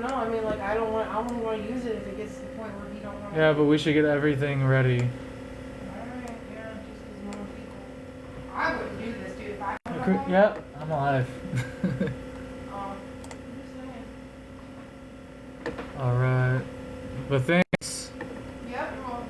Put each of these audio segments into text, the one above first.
know. I mean, like, I wouldn't want to use it if it gets to the point where he don't want to. Yeah, but we should get everything ready. Alright, yeah, just as normal people. I wouldn't do this, dude. If I Yeah, I'm alive. I'm just saying. Alright. But thanks. Yep, well.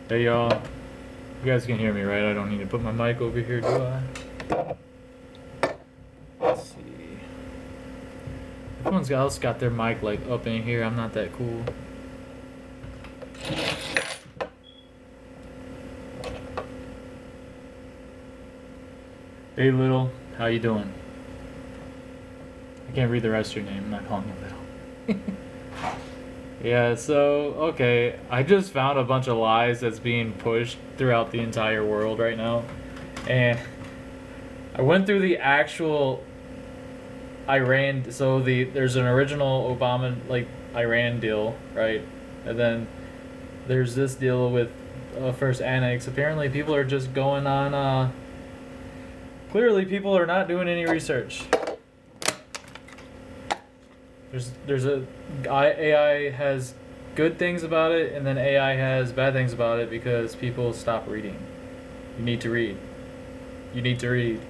Hey y'all. You guys can hear me, right? I don't need to put my mic over here, do I? Let's see. Everyone else got their mic like up in here. I'm not that cool. Hey Little, how you doing? I can't read the rest of your name. I'm not calling you Little. Yeah, so, okay, I just found a bunch of lies that's being pushed throughout the entire world right now. And I went through the actual Iran, so there's an original Obama, like, Iran deal, right? And then there's this deal with first annex. Apparently people are just going on, clearly people are not doing any research. There's AI has good things about it, and then AI has bad things about it because people stop reading. You need to read. You need to read.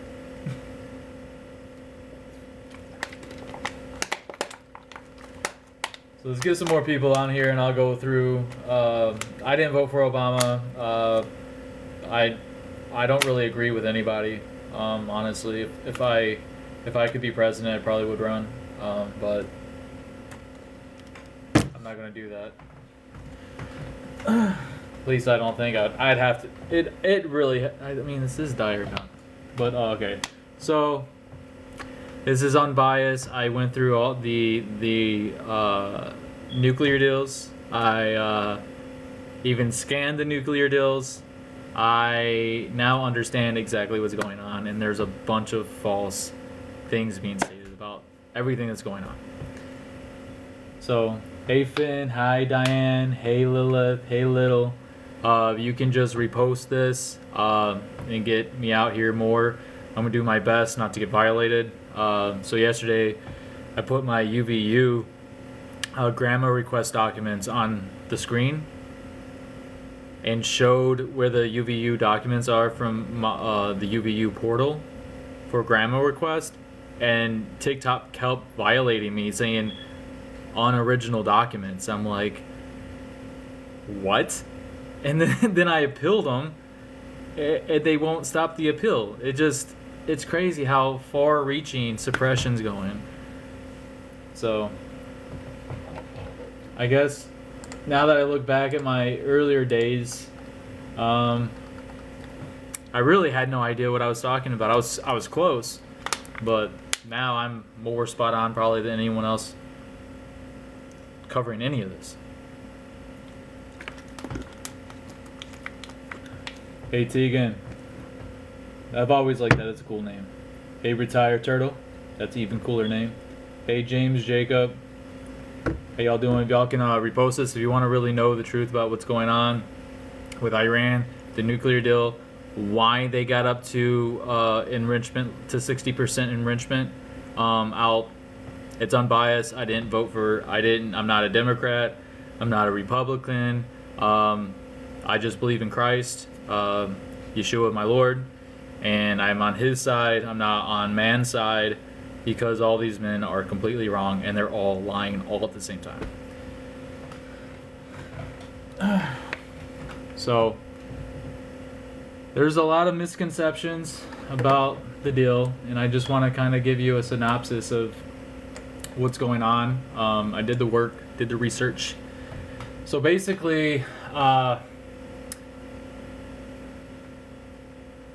So let's get some more people on here, and I'll go through. I didn't vote for Obama. I don't really agree with anybody. Honestly, if I could be president, I probably would run. But I'm not gonna do that. At least I don't think I'd have to. It really. I mean, this is dire now. But okay. So this is unbiased. I went through all the nuclear deals. I even scanned the nuclear deals. I now understand exactly what's going on, and there's a bunch of false things being stated about everything that's going on. So, hey Finn, hi Diane, hey Lilith, hey Little. You can just repost this and get me out here more. I'm gonna do my best not to get violated. So yesterday, I put my UVU grammar request documents on the screen and showed where the UVU documents are from the UVU portal for grammar request. And TikTok kept violating me, saying unoriginal documents. I'm like, what? And then I appealed them, and they won't stop the appeal. It's crazy how far-reaching suppression's going. So, I guess now that I look back at my earlier days, I really had no idea what I was talking about. I was close, but now I'm more spot on probably than anyone else covering any of this. Hey Tegan. I've always liked that. It's a cool name. Hey Retired Turtle. That's an even cooler name. Hey James Jacob. How y'all doing? If y'all can repost this if you want to really know the truth about what's going on with Iran, the nuclear deal, why they got up to enrichment to 60% enrichment. It's unbiased. I didn't vote for. I'm not a Democrat. I'm not a Republican. I just believe in Christ, Yeshua, my Lord, and I'm on His side. I'm not on man's side, because all these men are completely wrong and they're all lying all at the same time. So there's a lot of misconceptions about the deal, and I just want to kind of give you a synopsis of what's going on. I did the work, did the research. So basically,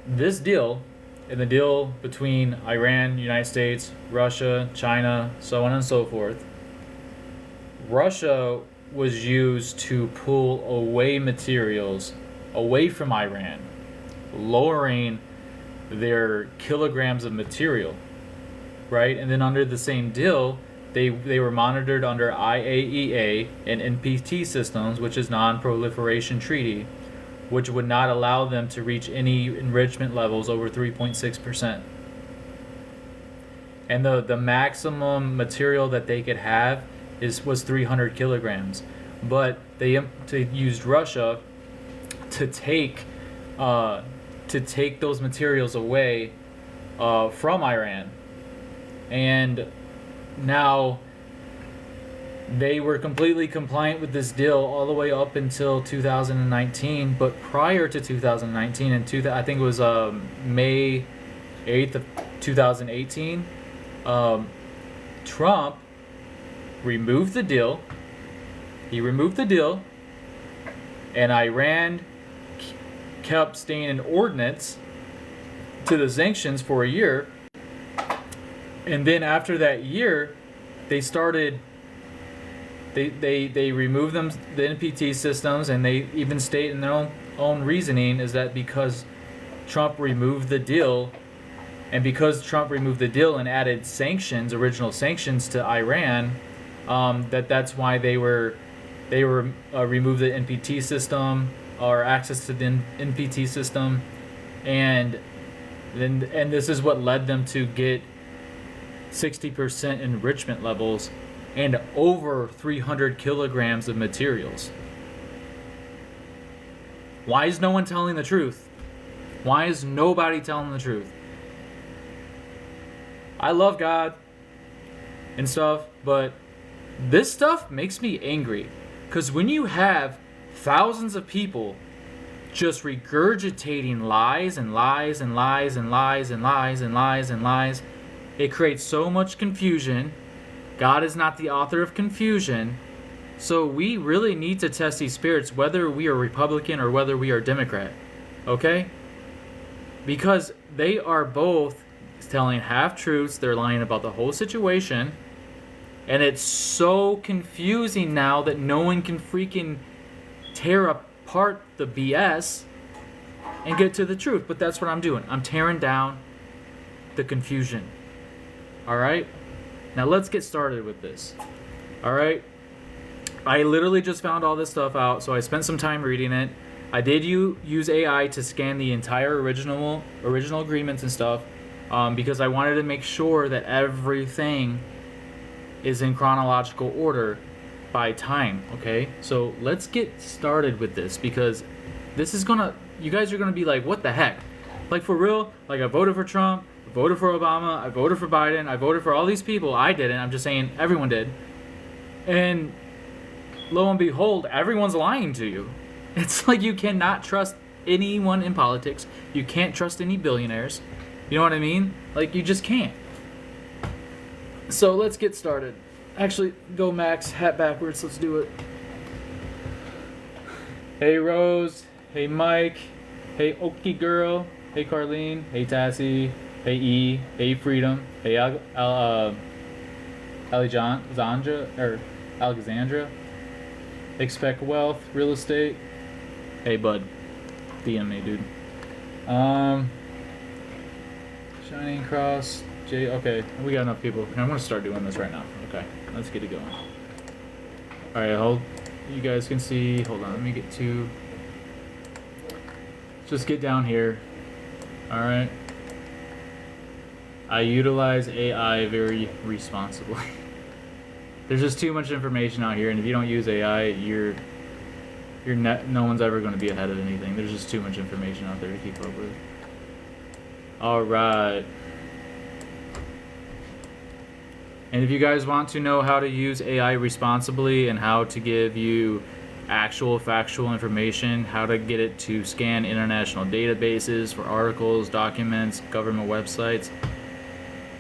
this deal in the deal between Iran, United States, Russia, China, so on and so forth, Russia was used to pull away materials away from Iran, lowering their kilograms of material, right? And then under the same deal, they were monitored under IAEA and NPT systems, which is non-proliferation treaty, which would not allow them to reach any enrichment levels over 3.6%. And the maximum material that they could have was 300 kilograms. But they used Russia to take those materials away from Iran. And now they were completely compliant with this deal all the way up until 2019. But prior to 2019, I think it was May 8th of 2018, Trump removed the deal. He removed the deal, and Iran kept staying in ordinance to the sanctions for a year. And then after that year, they started. They removed them, the NPT systems, and they even state in their own reasoning is that because Trump removed the deal, and because Trump removed the deal and added sanctions, original sanctions to Iran, that's why they removed the NPT system or access to the NPT system, and this is what led them to get 60% enrichment levels and over 300 kilograms of materials. Why is no one telling the truth? Why is nobody telling the truth? I love God and stuff, but this stuff makes me angry. Because when you have thousands of people just regurgitating lies and lies and lies and lies and lies and lies and lies, it creates so much confusion. God is not the author of confusion. So we really need to test these spirits, whether we are Republican or whether we are Democrat. Okay? Because they are both telling half-truths. They're lying about the whole situation. And it's so confusing now that no one can freaking tear apart the BS and get to the truth. But that's what I'm doing. I'm tearing down the confusion. Alright? Now let's get started with this. Alright? I literally just found all this stuff out, so I spent some time reading it. I did use AI to scan the entire original agreements and stuff, because I wanted to make sure that everything is in chronological order by time. Okay, so let's get started with this, because this is you guys are gonna be like, what the heck? Like, for real? Like, I voted for Trump, I voted for Obama, I voted for Biden, I voted for all these people. I didn't. I'm just saying everyone did. And lo and behold, everyone's lying to you. It's like you cannot trust anyone in politics. You can't trust any billionaires. You know what I mean? Like, you just can't. So let's get started. Actually, go Max, hat backwards. Let's do it. Hey Rose. Hey Mike. Hey Okie Girl. Hey Carlene. Hey Tassie. Hey E. Hey Freedom. Hey Alexandra. Expect Wealth. Real Estate. Hey bud. DM me, dude. Shining Cross. Okay, we got enough people. I'm gonna start doing this right now. Okay, let's get it going. Alright, you guys can see. Hold on, let me get to. Just get down here. Alright. I utilize AI very responsibly. There's just too much information out here, and if you don't use AI, no one's ever going to be ahead of anything. There's just too much information out there to keep up with. Alright. And if you guys want to know how to use AI responsibly and how to give you actual factual information, how to get it to scan international databases for articles, documents, government websites,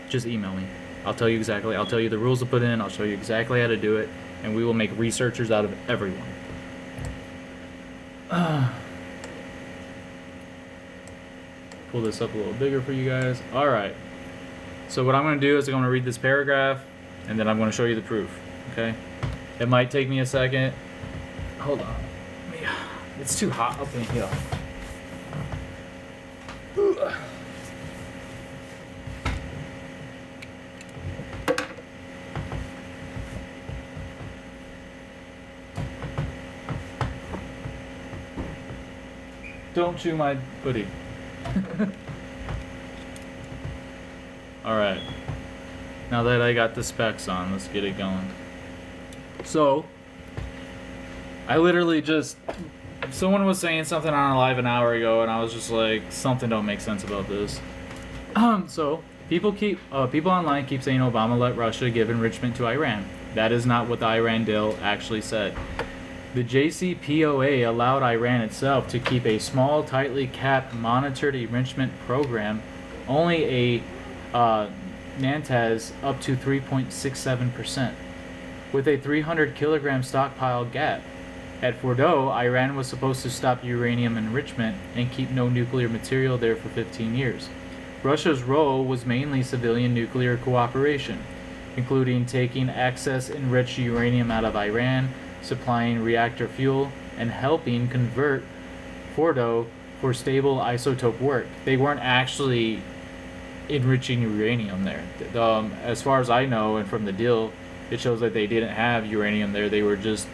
just email me. I'll tell you exactly. I'll tell you the rules to put in. I'll show you exactly how to do it, and we will make researchers out of everyone. pull this up a little bigger for you guys. All right. So what I'm going to do is I'm going to read this paragraph, and then I'm going to show you the proof. Okay. It might take me a second. Hold on. It's too hot up in here. Don't chew my hoodie. Alright. Now that I got the specs on, let's get it going. So, I literally just... Someone was saying something on a live an hour ago, and I was just like, something don't make sense about this. So, people online keep saying Obama let Russia give enrichment to Iran. That is not what the Iran deal actually said. The JCPOA allowed Iran itself to keep a small, tightly capped, monitored enrichment program, only a Nantes up to 3.67%, with a 300 kilogram stockpile gap. At Fordo, Iran was supposed to stop uranium enrichment and keep no nuclear material there for 15 years. Russia's role was mainly civilian nuclear cooperation, including taking excess enriched uranium out of Iran, supplying reactor fuel, and helping convert Fordo for stable isotope work. They weren't actually enriching uranium there. As far as I know, and from the deal, it shows that they didn't have uranium there. They were just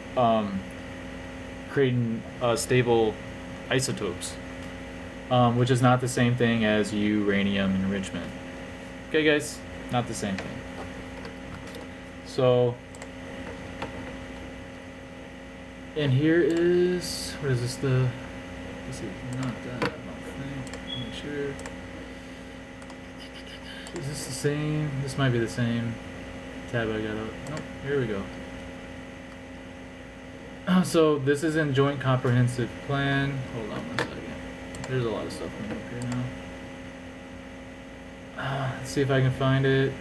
creating stable isotopes, which is not the same thing as uranium enrichment. Okay, guys, not the same thing. So, and here is, what is this, this is not that, I don't think, make sure. Is this the same? This might be the same tab I got up. Nope, here we go. So this is in Joint Comprehensive Plan. Hold on one second. There's a lot of stuff coming up here now. Let's see if I can find it.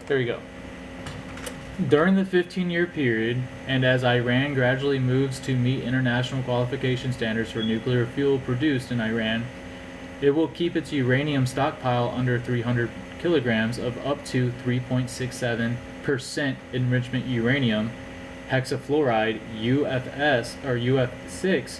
There you go. During the 15-year period, and as Iran gradually moves to meet international qualification standards for nuclear fuel produced in Iran, it will keep its uranium stockpile under 300 kilograms of up to 3.67% enrichment uranium, hexafluoride, UFS or UF6,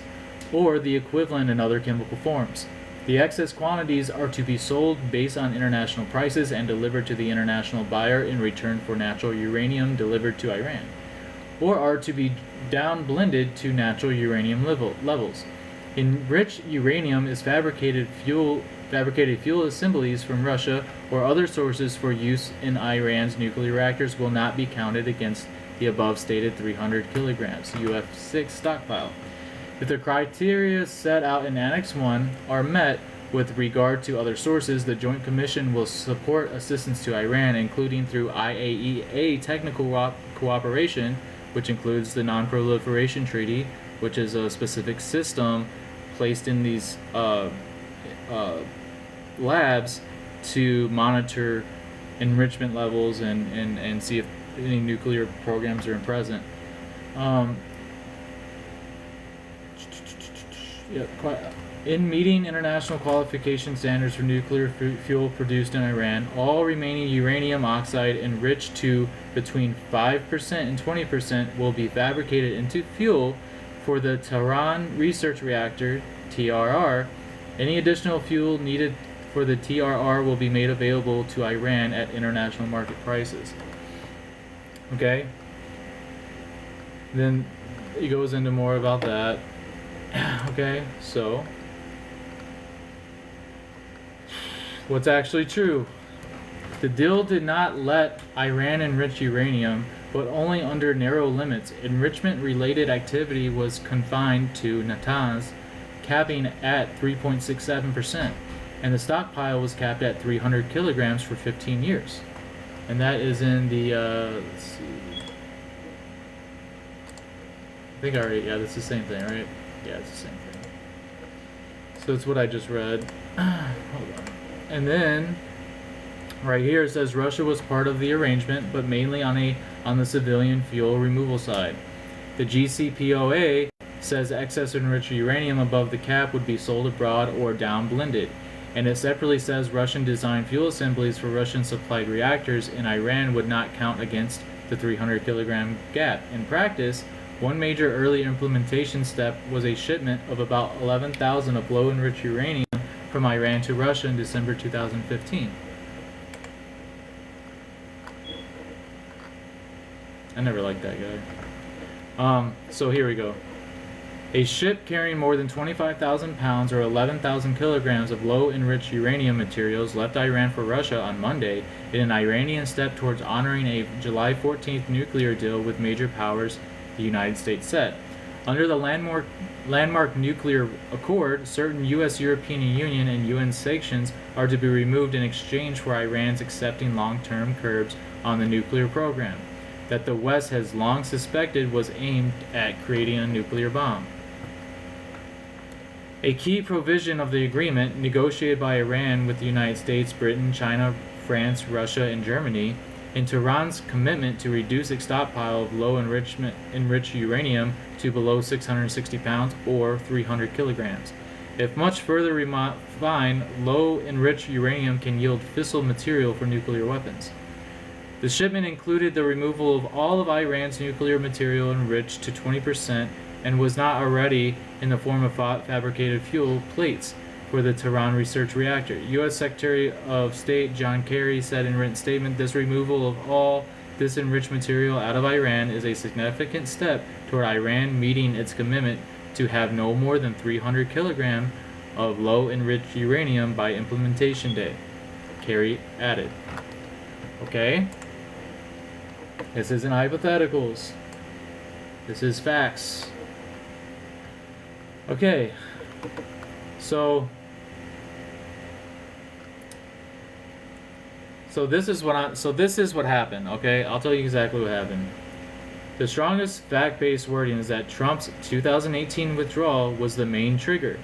or the equivalent in other chemical forms. The excess quantities are to be sold based on international prices and delivered to the international buyer in return for natural uranium delivered to Iran, or are to be downblended to natural uranium levels. Enriched uranium is fabricated fuel assemblies from Russia or other sources for use in Iran's nuclear reactors will not be counted against the above stated 300 kilograms UF6 stockpile. If the criteria set out in Annex 1 are met with regard to other sources, the Joint Commission will support assistance to Iran, including through IAEA technical cooperation, which includes the Non-Proliferation Treaty, which is a specific system placed in these labs to monitor enrichment levels and see if any nuclear programs are present. In meeting international qualification standards for nuclear fuel produced in Iran, all remaining uranium oxide enriched to between 5% and 20% will be fabricated into fuel for the Tehran Research Reactor, TRR. Any additional fuel needed for the TRR will be made available to Iran at international market prices. Okay? Then he goes into more about that. Okay, so what's actually true? The deal did not let Iran enrich uranium, but only under narrow limits. Enrichment-related activity was confined to Natanz, capping at 3.67%, and the stockpile was capped at 300 kilograms for 15 years. And that is in the, let's see. I think I already, yeah, that's the same thing, right? Yeah, it's the same thing. So it's what I just read. Hold on. And then right here it says Russia was part of the arrangement, but mainly on the civilian fuel removal side. The JCPOA says excess enriched uranium above the cap would be sold abroad or downblended, and it separately says Russian-designed fuel assemblies for Russian-supplied reactors in Iran would not count against the 300-kilogram gap. In practice, one major early implementation step was a shipment of about 11,000 of low-enriched uranium from Iran to Russia in December 2015. I never liked that guy. So here we go. A ship carrying more than 25,000 pounds or 11,000 kilograms of low-enriched uranium materials left Iran for Russia on Monday in an Iranian step towards honoring a July 14th nuclear deal with major powers, the United States said. Under the landmark nuclear accord, certain U.S., European Union, and UN sanctions are to be removed in exchange for Iran's accepting long-term curbs on the nuclear program that the West has long suspected was aimed at creating a nuclear bomb. A key provision of the agreement, negotiated by Iran with the United States, Britain, China, France, Russia, and Germany, in Tehran's commitment to reduce its stockpile of low-enriched uranium to below 660 pounds or 300 kilograms. If much further refined, low-enriched uranium can yield fissile material for nuclear weapons. The shipment included the removal of all of Iran's nuclear material enriched to 20% and was not already in the form of fabricated fuel plates for the Tehran research reactor. U.S. Secretary of State John Kerry said in a written statement, "This removal of all this enriched material out of Iran is a significant step toward Iran meeting its commitment to have no more than 300 kilograms of low-enriched uranium by implementation day," Kerry added. Okay? This isn't hypotheticals. This is facts. Okay. So this is what happened, okay? I'll tell you exactly what happened. The strongest fact-based wording is that Trump's 2018 withdrawal was the main trigger.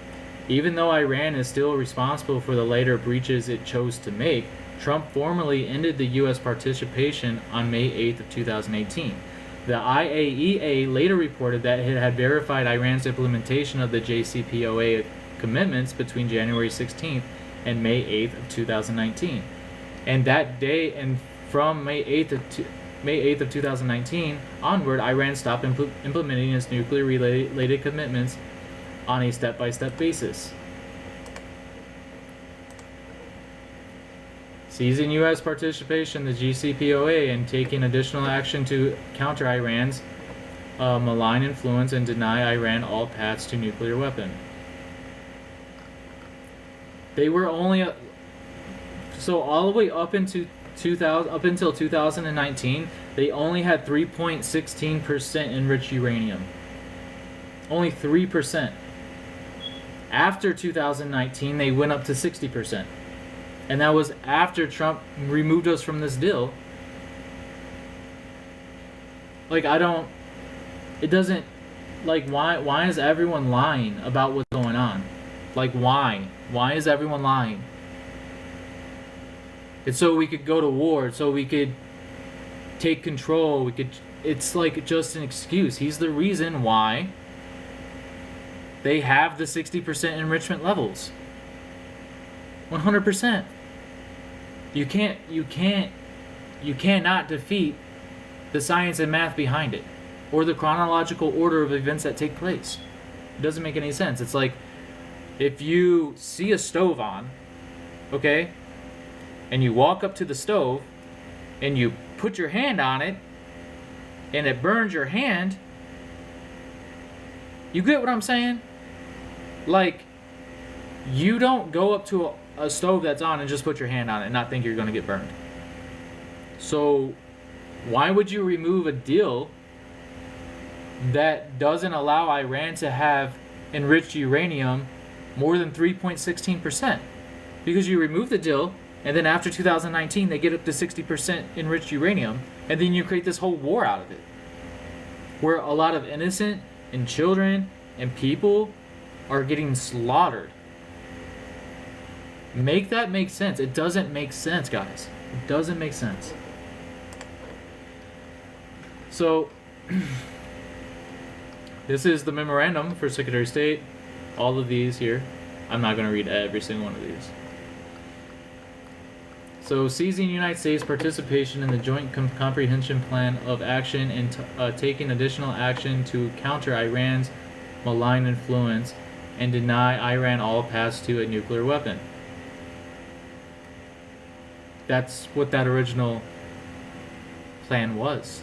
Even though Iran is still responsible for the later breaches it chose to make, Trump formally ended the U.S. participation on May 8th of 2018. The IAEA later reported that it had verified Iran's implementation of the JCPOA commitments between January 16th and May 8th of 2019. And that day, and from May 8th of 2019 onward, Iran stopped implementing its nuclear-related commitments on a step-by-step basis. Seizing U.S. participation in the JCPOA and taking additional action to counter Iran's malign influence and deny Iran all paths to nuclear weapon. They were only so all the way up until 2019, they only had 3.16% enriched uranium. Only 3%. After 2019, they went up to 60%. And that was after Trump removed us from this deal. Like, it doesn't, like, why is everyone lying about what's going on? Like, why? Why is everyone lying? It's so we could go to war, so we could take control, it's like just an excuse. He's the reason why they have the 60% enrichment levels. 100%. You cannot defeat the science and math behind it, or the chronological order of events that take place. It doesn't make any sense. It's like if you see a stove on, okay, and you walk up to the stove and you put your hand on it and it burns your hand, you get what I'm saying? Like, you don't go up to a stove that's on and just put your hand on it and not think you're going to get burned. So why would you remove a deal that doesn't allow Iran to have enriched uranium more than 3.16%? Because you remove the deal, and then after 2019 they get up to 60% enriched uranium, and then you create this whole war out of it, where a lot of innocent and children and people are getting slaughtered. Make that make sense. It doesn't make sense, guys. It doesn't make sense. So, this is the memorandum for Secretary of State. All of these here. I'm not going to read every single one of these. So, seizing United States participation in the Joint Comprehension Plan of Action and taking additional action to counter Iran's malign influence and deny Iran all paths to a nuclear weapon. That's what that original plan was.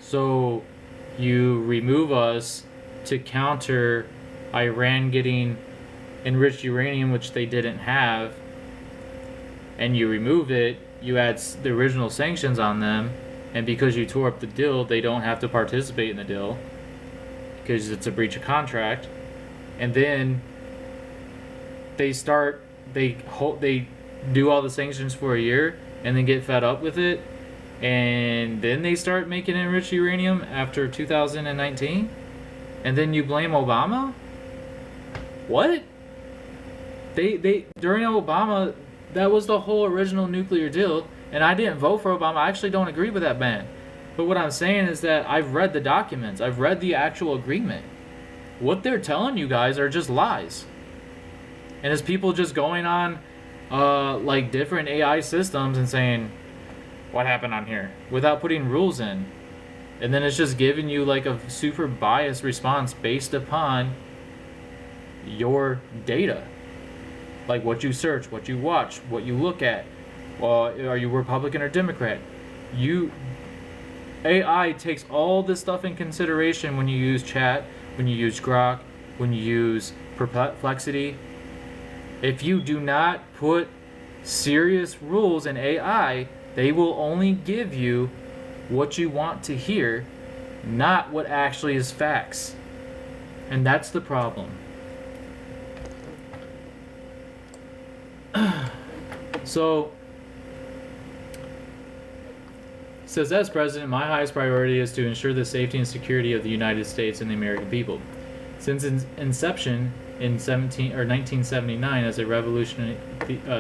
So you remove us to counter Iran getting enriched uranium, which they didn't have, and you remove it, you add the original sanctions on them, and because you tore up the deal, they don't have to participate in the deal because it's a breach of contract. And then they do all the sanctions for a year and then get fed up with it, and then they start making enriched uranium after 2019, and then you blame Obama? What? They during Obama, that was the whole original nuclear deal, and I didn't vote for Obama. I actually don't agree with that man. But what I'm saying is that I've read the documents. I've read the actual agreement. What they're telling you guys are just lies. And it's people just going on like different AI systems and saying, what happened on here? Without putting rules in. And then it's just giving you like a super biased response based upon your data. Like what you search, what you watch, what you look at. Are you Republican or Democrat? AI takes all this stuff in consideration when you use chat, when you use Grok, when you use Perplexity. If you do not put serious rules in AI, they will only give you what you want to hear, not what actually is facts. And that's the problem. So, it says, as president, my highest priority is to ensure the safety and security of the United States and the American people. Since inception in 1979 as a revolutionary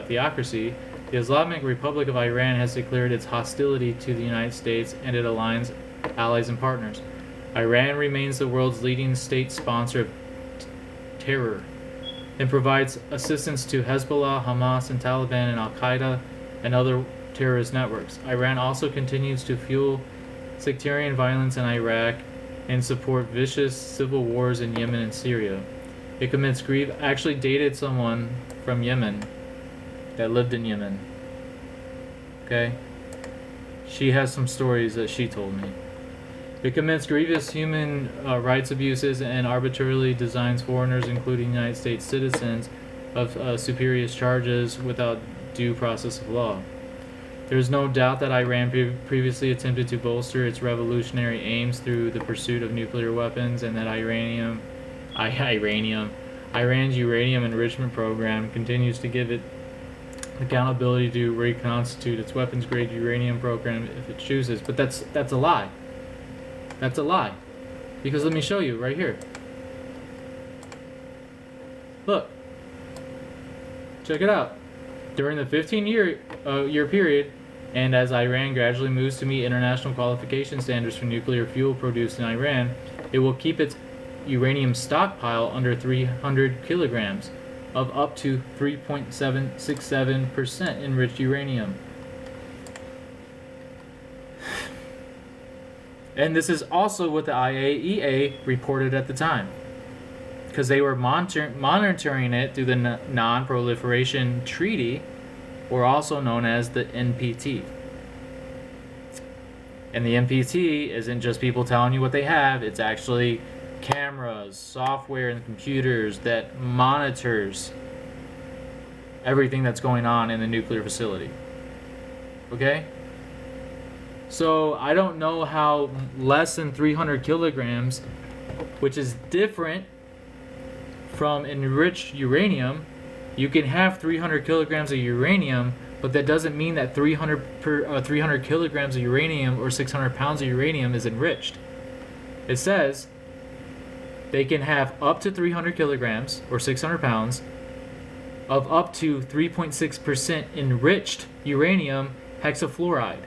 theocracy, the Islamic Republic of Iran has declared its hostility to the United States and its allies and partners. Iran remains the world's leading state sponsor of terror and provides assistance to Hezbollah, Hamas, and Taliban, and Al-Qaeda, and other terrorist networks. Iran also continues to fuel sectarian violence in Iraq and support vicious civil wars in Yemen and Syria. It commits actually dated someone from Yemen that lived in Yemen. Okay? She has some stories that she told me. It commits grievous human rights abuses and arbitrarily designs foreigners, including United States citizens, of superior charges without due process of law. There is no doubt that Iran previously attempted to bolster its revolutionary aims through the pursuit of nuclear weapons, and that Iran's uranium enrichment program continues to give it accountability to reconstitute its weapons-grade uranium program if it chooses. But that's a lie. That's a lie. Because let me show you right here. Look. Check it out. During the 15-year period, and as Iran gradually moves to meet international qualification standards for nuclear fuel produced in Iran, it will keep its uranium stockpile under 300 kilograms of up to 3.767% enriched uranium. And this is also what the IAEA reported at the time, because they were monitoring it through the Non-Proliferation Treaty, or also known as the NPT. And the NPT isn't just people telling you what they have, it's actually cameras, software, and computers that monitors everything that's going on in the nuclear facility. Okay? So I don't know how less than 300 kilograms, which is different from enriched uranium. You can have 300 kilograms of uranium, but that doesn't mean that 300 kilograms of uranium or 600 pounds of uranium is enriched. It says they can have up to 300 kilograms or 600 pounds of up to 3.6% enriched uranium hexafluoride,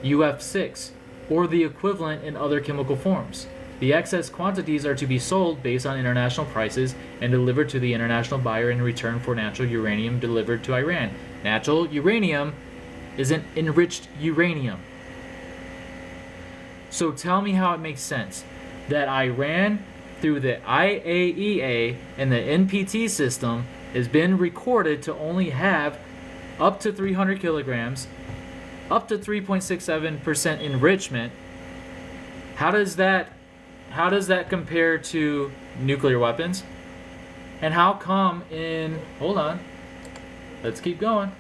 UF6, or the equivalent in other chemical forms. The excess quantities are to be sold based on international prices and delivered to the international buyer in return for natural uranium delivered to Iran. Natural uranium isn't enriched uranium. So tell me how it makes sense that Iran, through the IAEA and the NPT system, has been recorded to only have up to 300 kilograms, up to 3.67% enrichment. How does that compare to nuclear weapons? And how come in, hold on, let's keep going.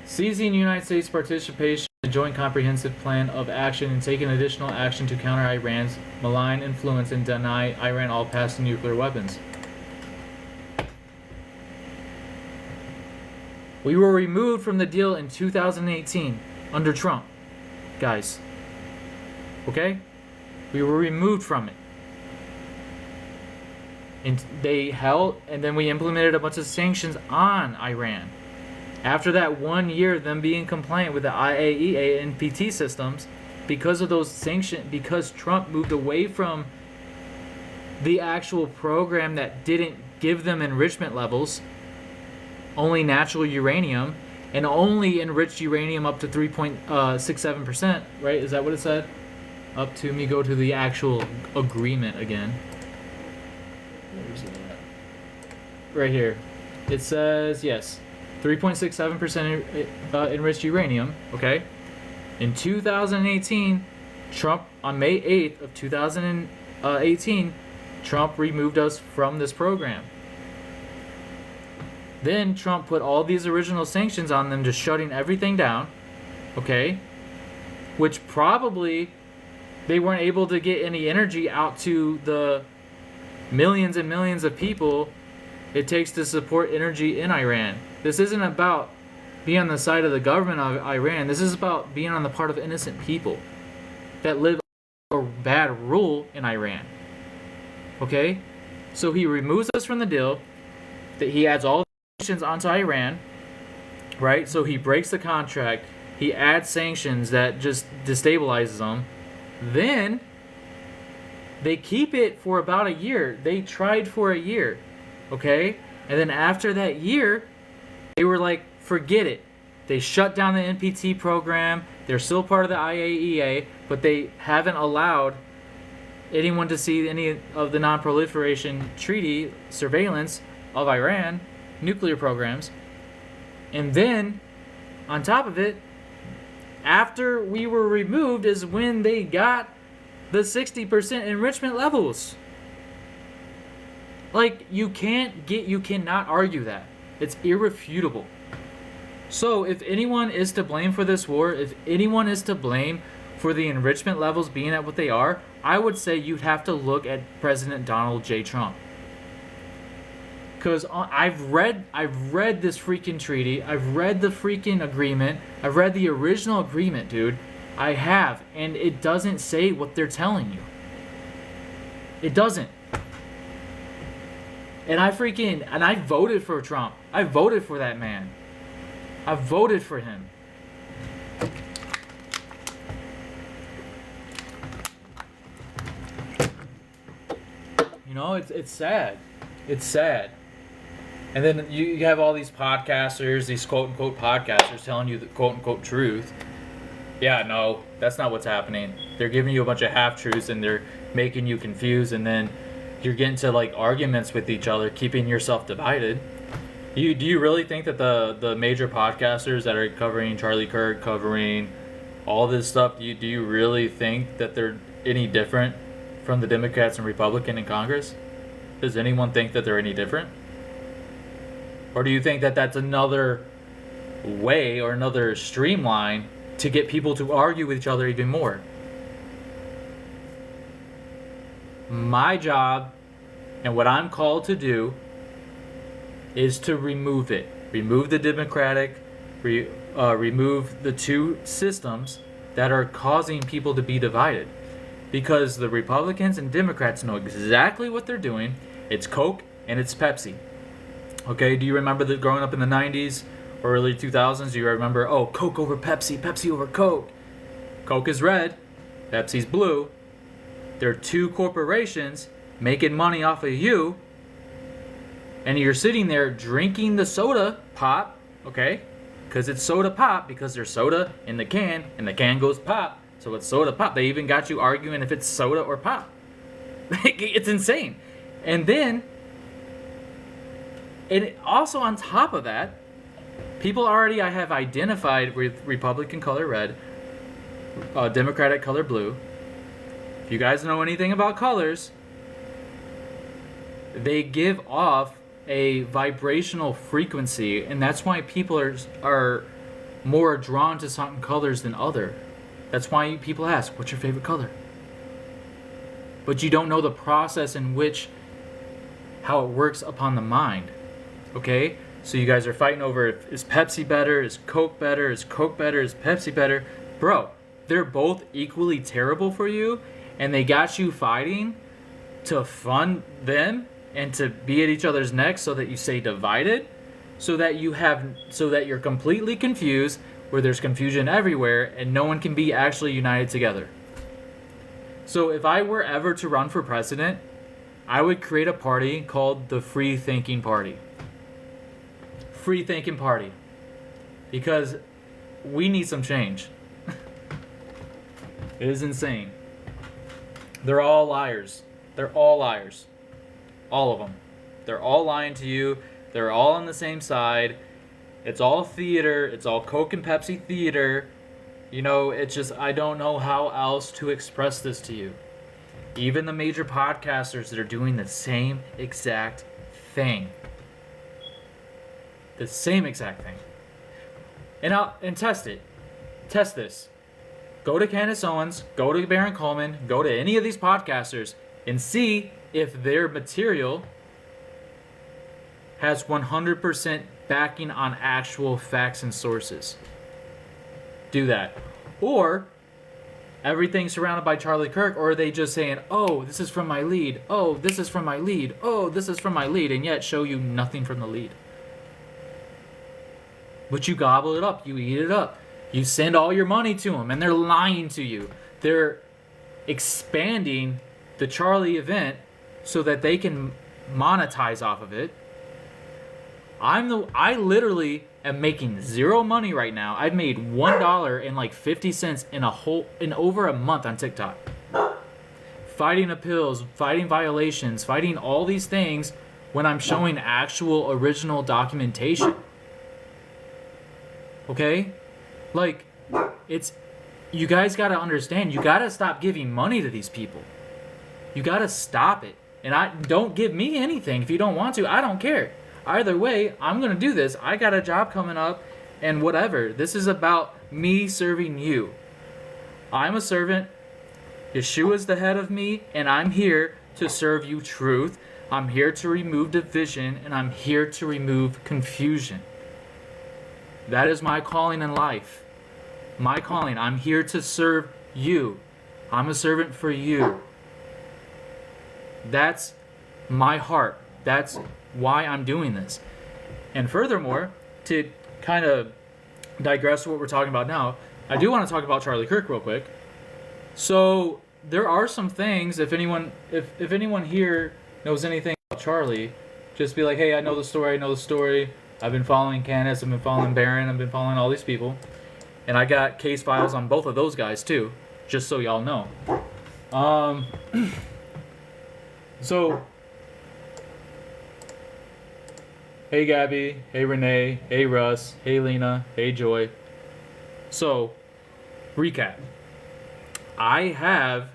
Seizing United States participation in the Joint Comprehensive Plan of Action and taking additional action to counter Iran's malign influence and deny Iran all paths to nuclear weapons. We were removed from the deal in 2018 under Trump, guys. Okay? We were removed from it. And they held, and then we implemented a bunch of sanctions on Iran. After that 1 year, them being compliant with the IAEA and NPT systems, because of those sanctions, because Trump moved away from the actual program that didn't give them enrichment levels, only natural uranium, and only enriched uranium up to 3.67%, right? Is that what it said? Up to, me go to the actual agreement again. Where's it at? Right here. It says, yes, 3.67% enriched uranium, okay? In 2018, Trump, on May 8th of 2018, Trump removed us from this program. Then Trump put all these original sanctions on them, just shutting everything down, okay? Which probably they weren't able to get any energy out to the millions and millions of people it takes to support energy in Iran. This isn't about being on the side of the government of Iran. This is about being on the part of innocent people that live a bad rule in Iran. Okay? So he removes us from the deal. That he adds all the sanctions onto Iran. Right? So he breaks the contract. He adds sanctions that just destabilizes them. Then they keep it for about a year. They tried for a year. Okay? And then after that year, they were like, forget it. They shut down the NPT program. They're still part of the IAEA, but they haven't allowed anyone to see any of the non-proliferation treaty surveillance of Iran nuclear programs. And then, on top of it, after we were removed is when they got the 60% enrichment levels. Like, you cannot argue that. It's irrefutable. So, if anyone is to blame for this war, if anyone is to blame for the enrichment levels being at what they are, I would say you'd have to look at President Donald J. Trump. Because I've read this freaking treaty. I've read the freaking agreement. I've read the original agreement, dude. I have. And it doesn't say what they're telling you. It doesn't. And I voted for Trump. I voted for that man. I voted for him. You know, it's sad. It's sad. And then you have all these podcasters, these quote-unquote podcasters telling you the quote-unquote truth. Yeah, no, that's not what's happening. They're giving you a bunch of half-truths and they're making you confused, and then you're getting to like arguments with each other, keeping yourself divided. Do you really think that the major podcasters that are covering Charlie Kirk, covering all this stuff, do you really think that they're any different from the Democrats and Republican in Congress? Does anyone think that they're any different? Or do you think that that's another way or another streamline to get people to argue with each other even more? My job and what I'm called to do is to remove it. Remove the Democratic, remove the two systems that are causing people to be divided. Because the Republicans and Democrats know exactly what they're doing. It's Coke and it's Pepsi. Okay, do you remember that growing up in the 90s or early 2000s, do you remember, oh, Coke over Pepsi, Pepsi over Coke. Coke is red, Pepsi's blue. They're two corporations making money off of you, and you're sitting there drinking the soda pop, okay? Because it's soda pop, because there's soda in the can, and the can goes pop, so it's soda pop. They even got you arguing if it's soda or pop. It's insane. And then, and also on top of that, people already I have identified with Republican color red, Democratic color blue. If you guys know anything about colors, they give off a vibrational frequency, and that's why people are more drawn to certain colors than other. That's why people ask, what's your favorite color? But you don't know the process in which, how it works upon the mind. Okay? So you guys are fighting over, is Pepsi better? Is Coke better? Is Coke better? Is Pepsi better? Bro, they're both equally terrible for you, and they got you fighting to fund them and to be at each other's necks so that you stay divided, so that you're completely confused, where there's confusion everywhere and no one can be actually united together. So if I were ever to run for president, I would create a party called the Free Thinking Party. Free Thinking Party. Because we need some change. It is insane. They're all liars. They're all liars. All of them. They're all lying to you. They're all on the same side. It's all theater. It's all Coke and Pepsi theater. You know, it's just, I don't know how else to express this to you. Even the major podcasters that are doing the same exact thing. The same exact thing. And test it. Test this. Go to Candace Owens, go to Baron Coleman, go to any of these podcasters, and see if their material has 100% backing on actual facts and sources. Do that. Or everything's surrounded by Charlie Kirk, or are they just saying, oh, this is from my lead, oh, this is from my lead, oh, this is from my lead, and yet show you nothing from the lead. But you gobble it up, you eat it up. You send all your money to them, and they're lying to you. They're expanding the Charlie event so that they can monetize off of it. I literally am making zero money right now. I've made $1 and like 50 cents in over a month on TikTok. Fighting appeals, fighting violations, fighting all these things when I'm showing actual original documentation. Okay? Like, it's, you guys got to understand, you got to stop giving money to these people. You got to stop it. And don't give me anything if you don't want to. I don't care. Either way, I'm going to do this. I got a job coming up and whatever. This is about me serving you. I'm a servant. Yeshua's the head of me, and I'm here to serve you truth. I'm here to remove division, and I'm here to remove confusion. That is my calling in life. My calling. I'm here to serve you. I'm a servant for you. That's my heart. That's why I'm doing this. And furthermore, to kind of digress to what we're talking about now, I do want to talk about Charlie Kirk real quick. So there are some things, if anyone here knows anything about Charlie, just be like, hey, I know the story. I've been following Candace, I've been following Barron, I've been following all these people. And I got case files on both of those guys too, just so y'all know. So, hey Gabby, hey Renee, hey Russ, hey Lena, hey Joy. So, recap. I have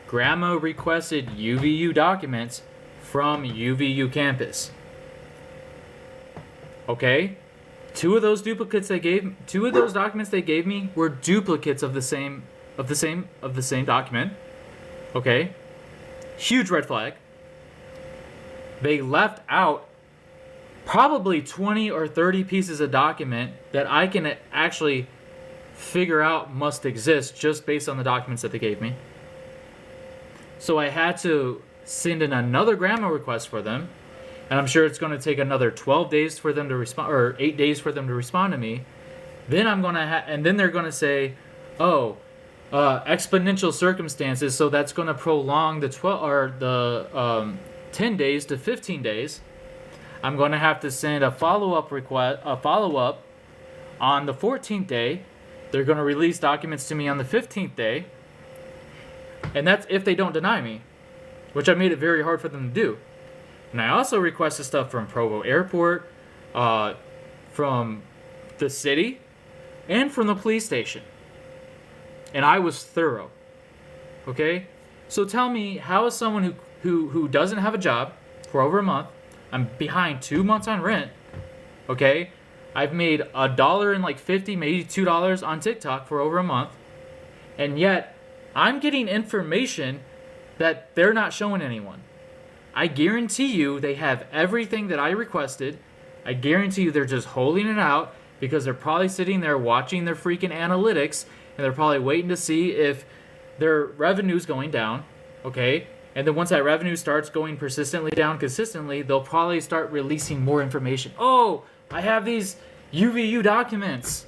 grandma requested UVU documents from UVU campus. Okay? Two of those documents they gave me were duplicates of the same document. Okay? Huge red flag. They left out probably 20 or 30 pieces of document that I can actually figure out must exist just based on the documents that they gave me. So I had to send in another grandma request for them, and I'm sure it's going to take another 12 days for them to respond, or 8 days for them to respond to me. Then I'm gonna and then they're gonna say, oh, exponential circumstances, so that's gonna prolong the 10 days to 15 days. I'm gonna have to send a follow-up request, on the 14th day. They're gonna release documents to me on the 15th day, and that's if they don't deny me, which I made it very hard for them to do. And I also requested stuff from Provo Airport, from the city, and from the police station. And I was thorough. Okay? So tell me, how is someone who doesn't have a job for over a month, I'm behind 2 months on rent, okay? I've made $1.50, maybe $2 on TikTok for over a month, and yet I'm getting information that they're not showing anyone. I guarantee you they have everything that I requested. I guarantee you they're just holding it out because they're probably sitting there watching their freaking analytics, and they're probably waiting to see if their revenue's going down, okay? And then once that revenue starts going persistently down consistently, they'll probably start releasing more information. Oh, I have these UVU documents.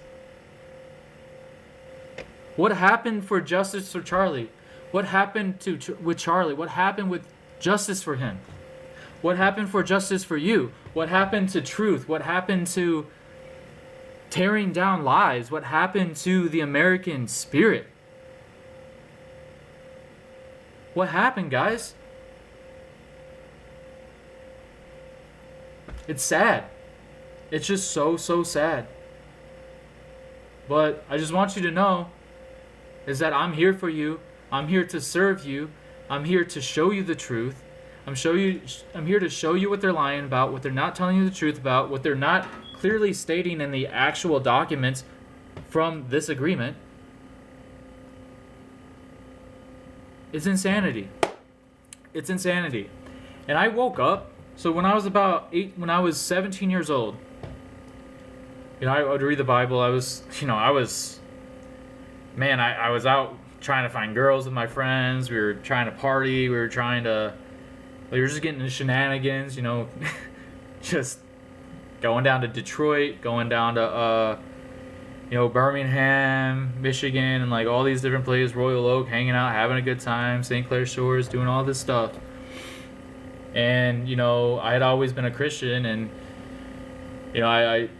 What happened for justice for Charlie? What happened with Charlie? What happened with justice for him? What happened for justice for you? What happened to truth? What happened to tearing down lies? What happened to the American spirit? What happened, guys? It's sad. It's just so sad. But I just want you to know is that I'm here for you. I'm here to serve you. I'm here to show you the truth. I'm here to show you what they're lying about, what they're not telling you the truth about, what they're not clearly stating in the actual documents from this agreement. It's insanity. It's insanity. And I woke up, so when I was 17 years old, I would read the Bible. I was out trying to find girls with my friends. We were trying to party. We were just getting into shenanigans, just going down to Detroit, going down to, Birmingham, Michigan, and like all these different places, Royal Oak, hanging out, having a good time, St. Clair Shores, doing all this stuff. And, I had always been a Christian, and,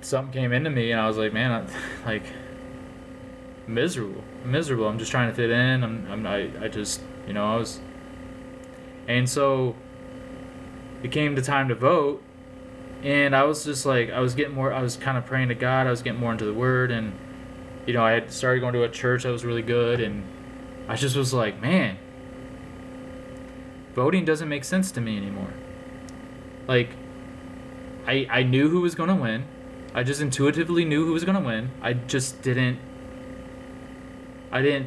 something came into me, and I was like, man, I'm miserable. I'm just trying to fit in. And so it came the time to vote, and I was just like, I was kind of praying to God. I was getting more into the Word, and, I had started going to a church that was really good, and I just was like, man, voting doesn't make sense to me anymore. Like, I knew who was going to win. I just intuitively knew who was going to win. I didn't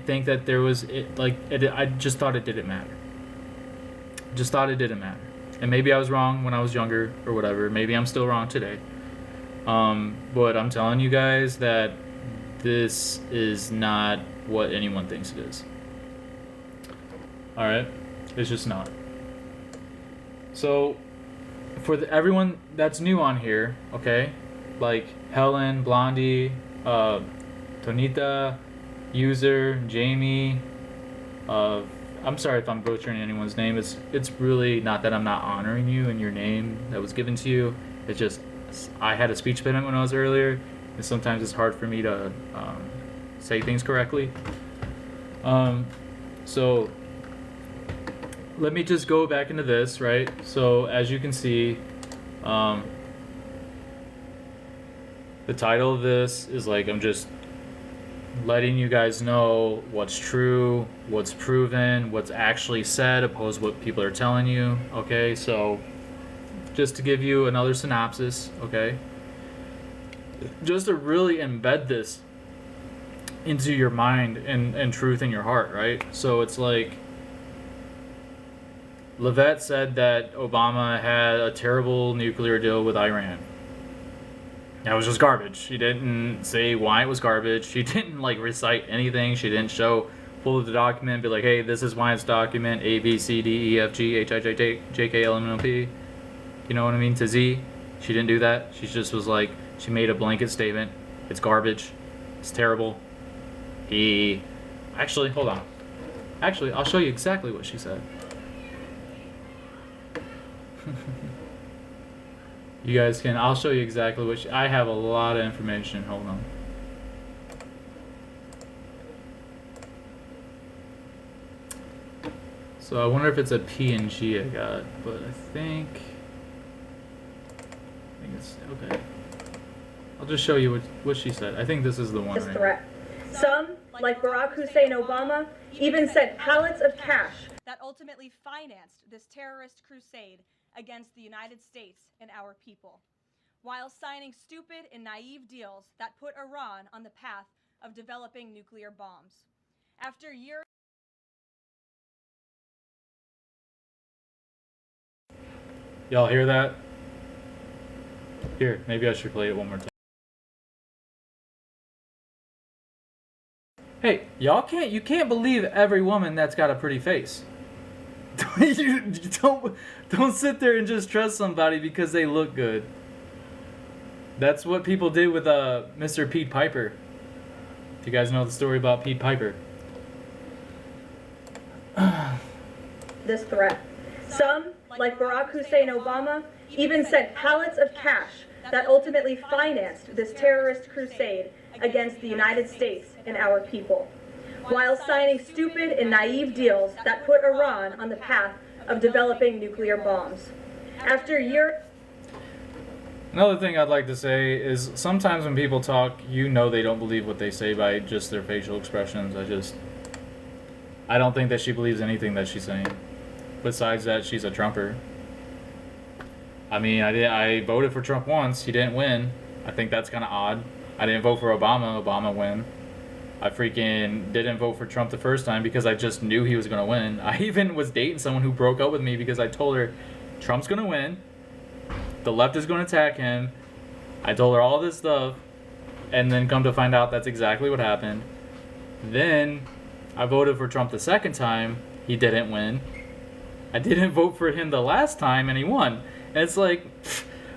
think that there was, I just thought it didn't matter. Just thought it didn't matter. And maybe I was wrong when I was younger or whatever. Maybe I'm still wrong today. But I'm telling you guys that this is not what anyone thinks it is. Alright? It's just not. So, for everyone that's new on here, okay? Like Helen, Blondie, Tonita, User, Jamie, I'm sorry if I'm butchering anyone's name. It's really not that I'm not honoring you and your name that was given to you. It's just I had a speech impediment when I was earlier, and sometimes it's hard for me to say things correctly. So let me just go back into this, right? So as you can see, the title of this is like I'm just letting you guys know what's true, what's proven, what's actually said, opposed to what people are telling you, okay? So, just to give you another synopsis, okay? Just to really embed this into your mind and truth in your heart, right? So, it's like, Levette said that Obama had a terrible nuclear deal with Iran. That was just garbage. She didn't say why it was garbage. She didn't like recite anything. She didn't pull up the document, be like, hey, this is why it's document A, B, C, D, E, F, G, H, I, J, K, L, M, N, O, P. You know what I mean? To Z. She didn't do that. She just was like, she made a blanket statement. It's garbage. It's terrible. Actually, hold on. Actually, I'll show you exactly what she said. You guys can, I'll show you exactly what I have a lot of information. Hold on. So I wonder if it's a PNG I got, but I think it's okay. I'll just show you what she said. I think this is the one. This threat. Some, like Barack Hussein Obama, even sent pallets of cash that ultimately financed this terrorist crusade against the United States and our people, while signing stupid and naive deals that put Iran on the path of developing nuclear bombs. After years... Y'all hear that? Here, maybe I should play it one more time. Hey, you can't believe every woman that's got a pretty face. you don't sit there and just trust somebody because they look good. That's what people did with Mr. Pete Piper. Do you guys know the story about Pete Piper? this threat. Some, like Barack Hussein Obama, even sent pallets of cash that ultimately financed this terrorist crusade against the United States and our people, while signing stupid and naive deals that put Iran on the path of developing nuclear bombs. After years... Another thing I'd like to say is sometimes when people talk, you know they don't believe what they say by just their facial expressions. I don't think that she believes anything that she's saying. Besides that, she's a Trumper. I mean, I voted for Trump once. He didn't win. I think that's kind of odd. I didn't vote for Obama. Obama win. I freaking didn't vote for Trump the first time because I just knew he was going to win. I even was dating someone who broke up with me because I told her Trump's going to win. The left is going to attack him. I told her all this stuff. And then come to find out that's exactly what happened. Then I voted for Trump the second time. He didn't win. I didn't vote for him the last time and he won. And it's like,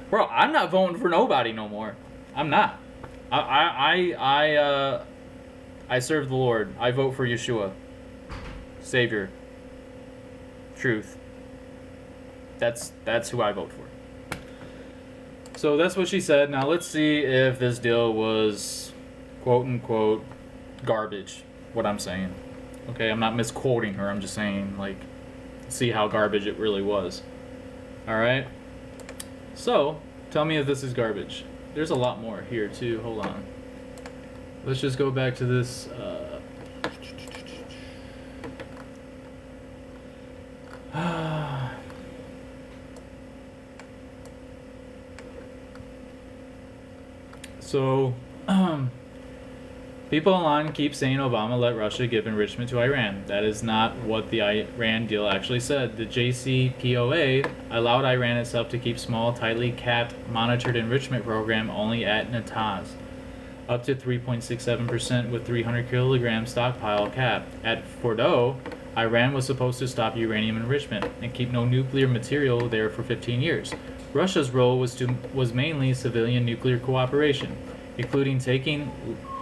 bro, I'm not voting for nobody no more. I'm not. I serve the Lord. I vote for Yeshua. Savior. Truth. That's who I vote for. So that's what she said. Now let's see if this deal was quote unquote garbage. What I'm saying. Okay, I'm not misquoting her. I'm just saying, like, see how garbage it really was. Alright? So, tell me if this is garbage. There's a lot more here too. Hold on. Let's just go back to this. So, people online keep saying Obama let Russia give enrichment to Iran. That is not what the Iran deal actually said. The JCPOA allowed Iran itself to keep small, tightly capped, monitored enrichment program only at Natanz, up to 3.67% with 300 kilogram stockpile cap. At Fordo, Iran was supposed to stop uranium enrichment and keep no nuclear material there for 15 years. Russia's role was mainly civilian nuclear cooperation, including taking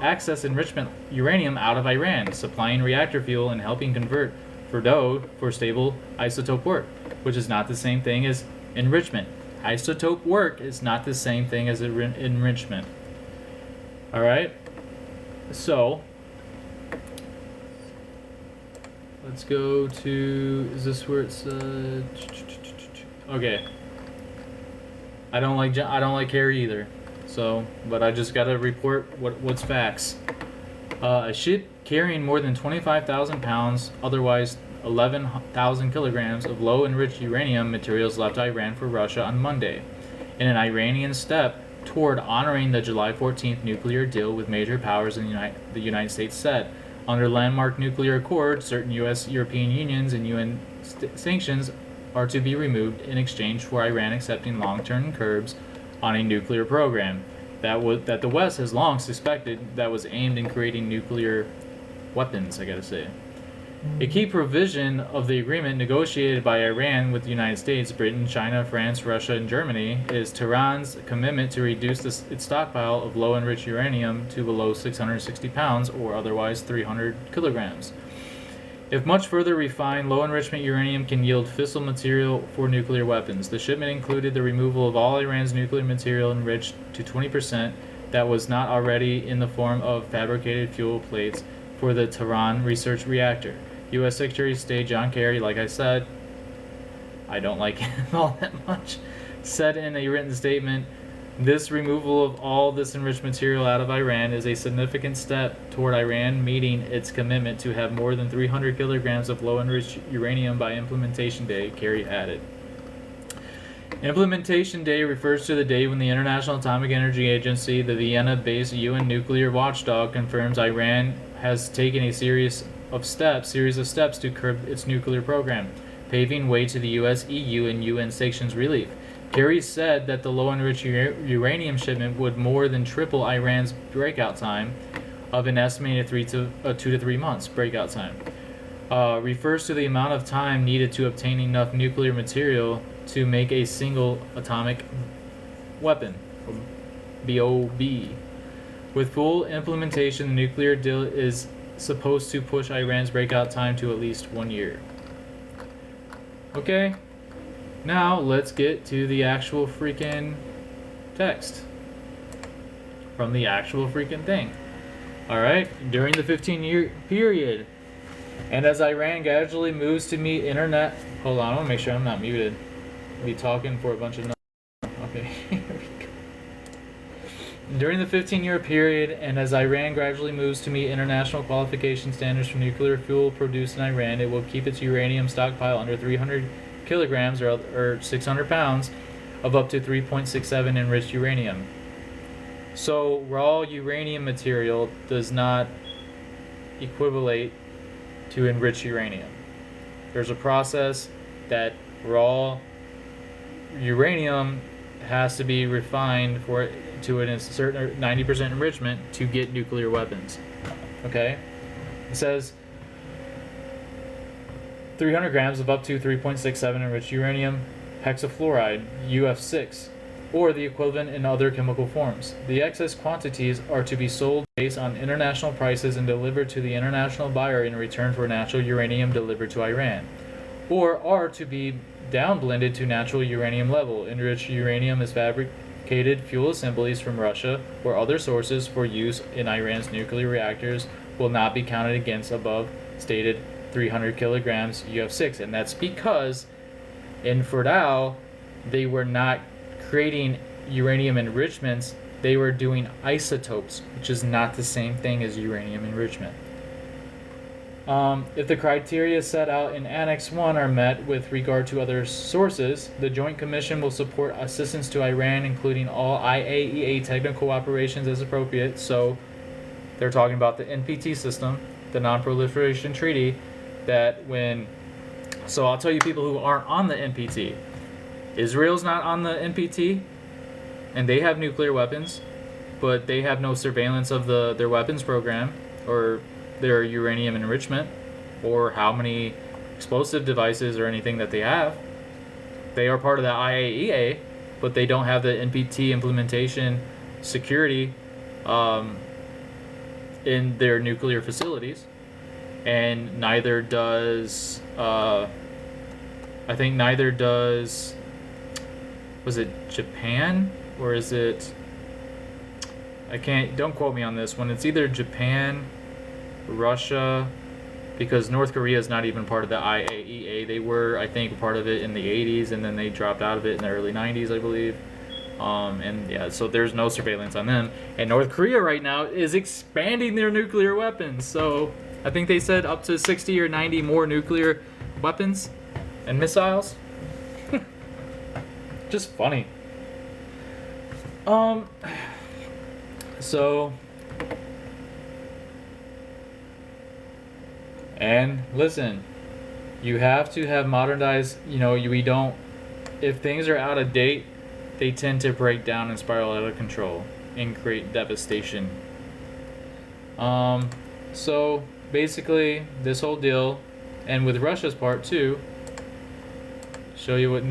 excess enrichment uranium out of Iran, supplying reactor fuel, and helping convert Fordo for stable isotope work, which is not the same thing as enrichment. Isotope work is not the same thing as enrichment. Alright? So, let's go to, is this where it's, okay. I don't like Carrie either. So, but I just gotta report what's facts. A ship carrying more than 25,000 pounds, otherwise 11,000 kilograms of low-enriched uranium materials left Iran for Russia on Monday, in an Iranian step toward honoring the July 14th nuclear deal with major powers in the United States set. Under landmark nuclear accord, certain U.S., European Unions, and UN sanctions are to be removed in exchange for Iran accepting long-term curbs on a nuclear program. that the West has long suspected that was aimed in creating nuclear weapons, I gotta say. A key provision of the agreement negotiated by Iran with the United States, Britain, China, France, Russia, and Germany is Tehran's commitment to reduce its stockpile of low-enriched uranium to below 660 pounds, or otherwise 300 kilograms. If much further refined, low-enrichment uranium can yield fissile material for nuclear weapons. The shipment included the removal of all Iran's nuclear material enriched to 20% that was not already in the form of fabricated fuel plates for the Tehran research reactor. U.S. Secretary of State John Kerry, like I said, I don't like him all that much, said in a written statement, this removal of all this enriched material out of Iran is a significant step toward Iran meeting its commitment to have more than 300 kilograms of low-enriched uranium by implementation day, Kerry added. Implementation day refers to the day when the International Atomic Energy Agency, the Vienna-based UN nuclear watchdog, confirms Iran has taken a series of steps to curb its nuclear program, paving way to the US, EU, and UN sanctions relief. Kerry said that the low-enriched uranium shipment would more than triple Iran's breakout time of an estimated 2 to 3 months breakout time. Refers to the amount of time needed to obtain enough nuclear material to make a single atomic weapon, BOB. With full implementation, the nuclear deal is supposed to push Iran's breakout time to at least 1 year. Okay, now let's get to the actual freaking text from the actual freaking thing. Alright, during the 15-year period, and as Iran gradually moves to meet internet... Hold on, I want to make sure I'm not muted. I'll be talking for a bunch of... Okay, here we go. During the 15-year period, and as Iran gradually moves to meet international qualification standards for nuclear fuel produced in Iran, it will keep its uranium stockpile under 300 kilograms or 600 pounds of up to 3.67 enriched uranium. So raw uranium material does not equivalent to enriched uranium. There's a process that raw uranium has to be refined for it to a certain 90% enrichment to get nuclear weapons. Okay? It says 300 grams of up to 3.67 enriched uranium hexafluoride, UF6, or the equivalent in other chemical forms. The excess quantities are to be sold based on international prices and delivered to the international buyer in return for natural uranium delivered to Iran, or are to be downblended to natural uranium level. Enriched uranium is fabricated fuel assemblies from Russia or other sources for use in Iran's nuclear reactors will not be counted against above stated 300 kilograms UF6, and that's because in Fordow they were not creating uranium enrichments, they were doing isotopes, which is not the same thing as uranium enrichment. If the criteria set out in Annex 1 are met with regard to other sources, the Joint Commission will support assistance to Iran, including all IAEA technical operations as appropriate. So they're talking about the NPT system, the Non-Proliferation Treaty, that when... So I'll tell you people who aren't on the NPT. Israel's not on the NPT, and they have nuclear weapons, but they have no surveillance of their weapons program, or their uranium enrichment, or how many explosive devices or anything that they have. They are part of the IAEA, but they don't have the NPT implementation security in their nuclear facilities, and neither does I think neither does, was it Japan, or is it, I can't, don't quote me on this one, it's either Japan, Russia, because North Korea is not even part of the IAEA. They were, I think, part of it in the 80s, and then they dropped out of it in the early 90s, I believe. And yeah, so there's no surveillance on them. And North Korea right now is expanding their nuclear weapons. So I think they said up to 60 or 90 more nuclear weapons and missiles. Just funny. So, and listen, you have to have modernized, you know, we don't, if things are out of date, they tend to break down and spiral out of control. and create devastation. So basically, this whole deal, and with Russia's part too. Show you what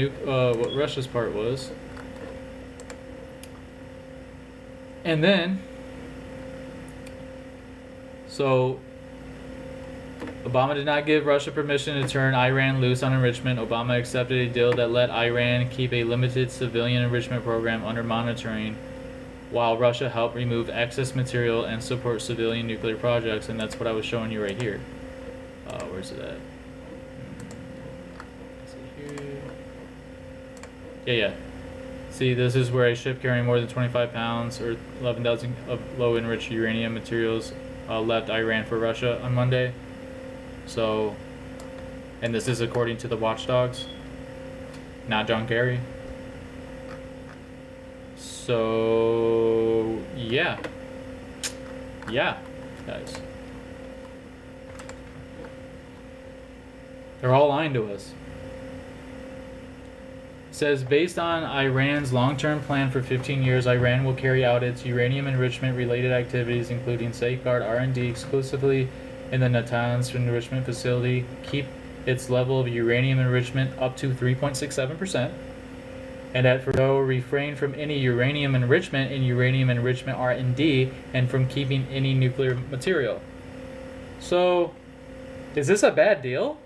Russia's part was, and then so Obama did not give Russia permission to turn Iran loose on enrichment. Obama accepted a deal that let Iran keep a limited civilian enrichment program under monitoring, while Russia helped remove excess material and support civilian nuclear projects. And that's what I was showing you right here. Where's it at? Yeah. See, this is where a ship carrying more than 25 pounds or 11,000 of low-enriched uranium materials left Iran for Russia on Monday. So, and this is according to the watchdogs, not John Kerry. So, yeah, guys. They're all lying to us. Says, based on Iran's long-term plan for 15 years, Iran will carry out its uranium enrichment-related activities, including safeguard R&D exclusively in the Natanz enrichment facility, keep its level of uranium enrichment up to 3.67%, and at Fordo refrain from any uranium enrichment and uranium enrichment R&D, and from keeping any nuclear material. So, is this a bad deal?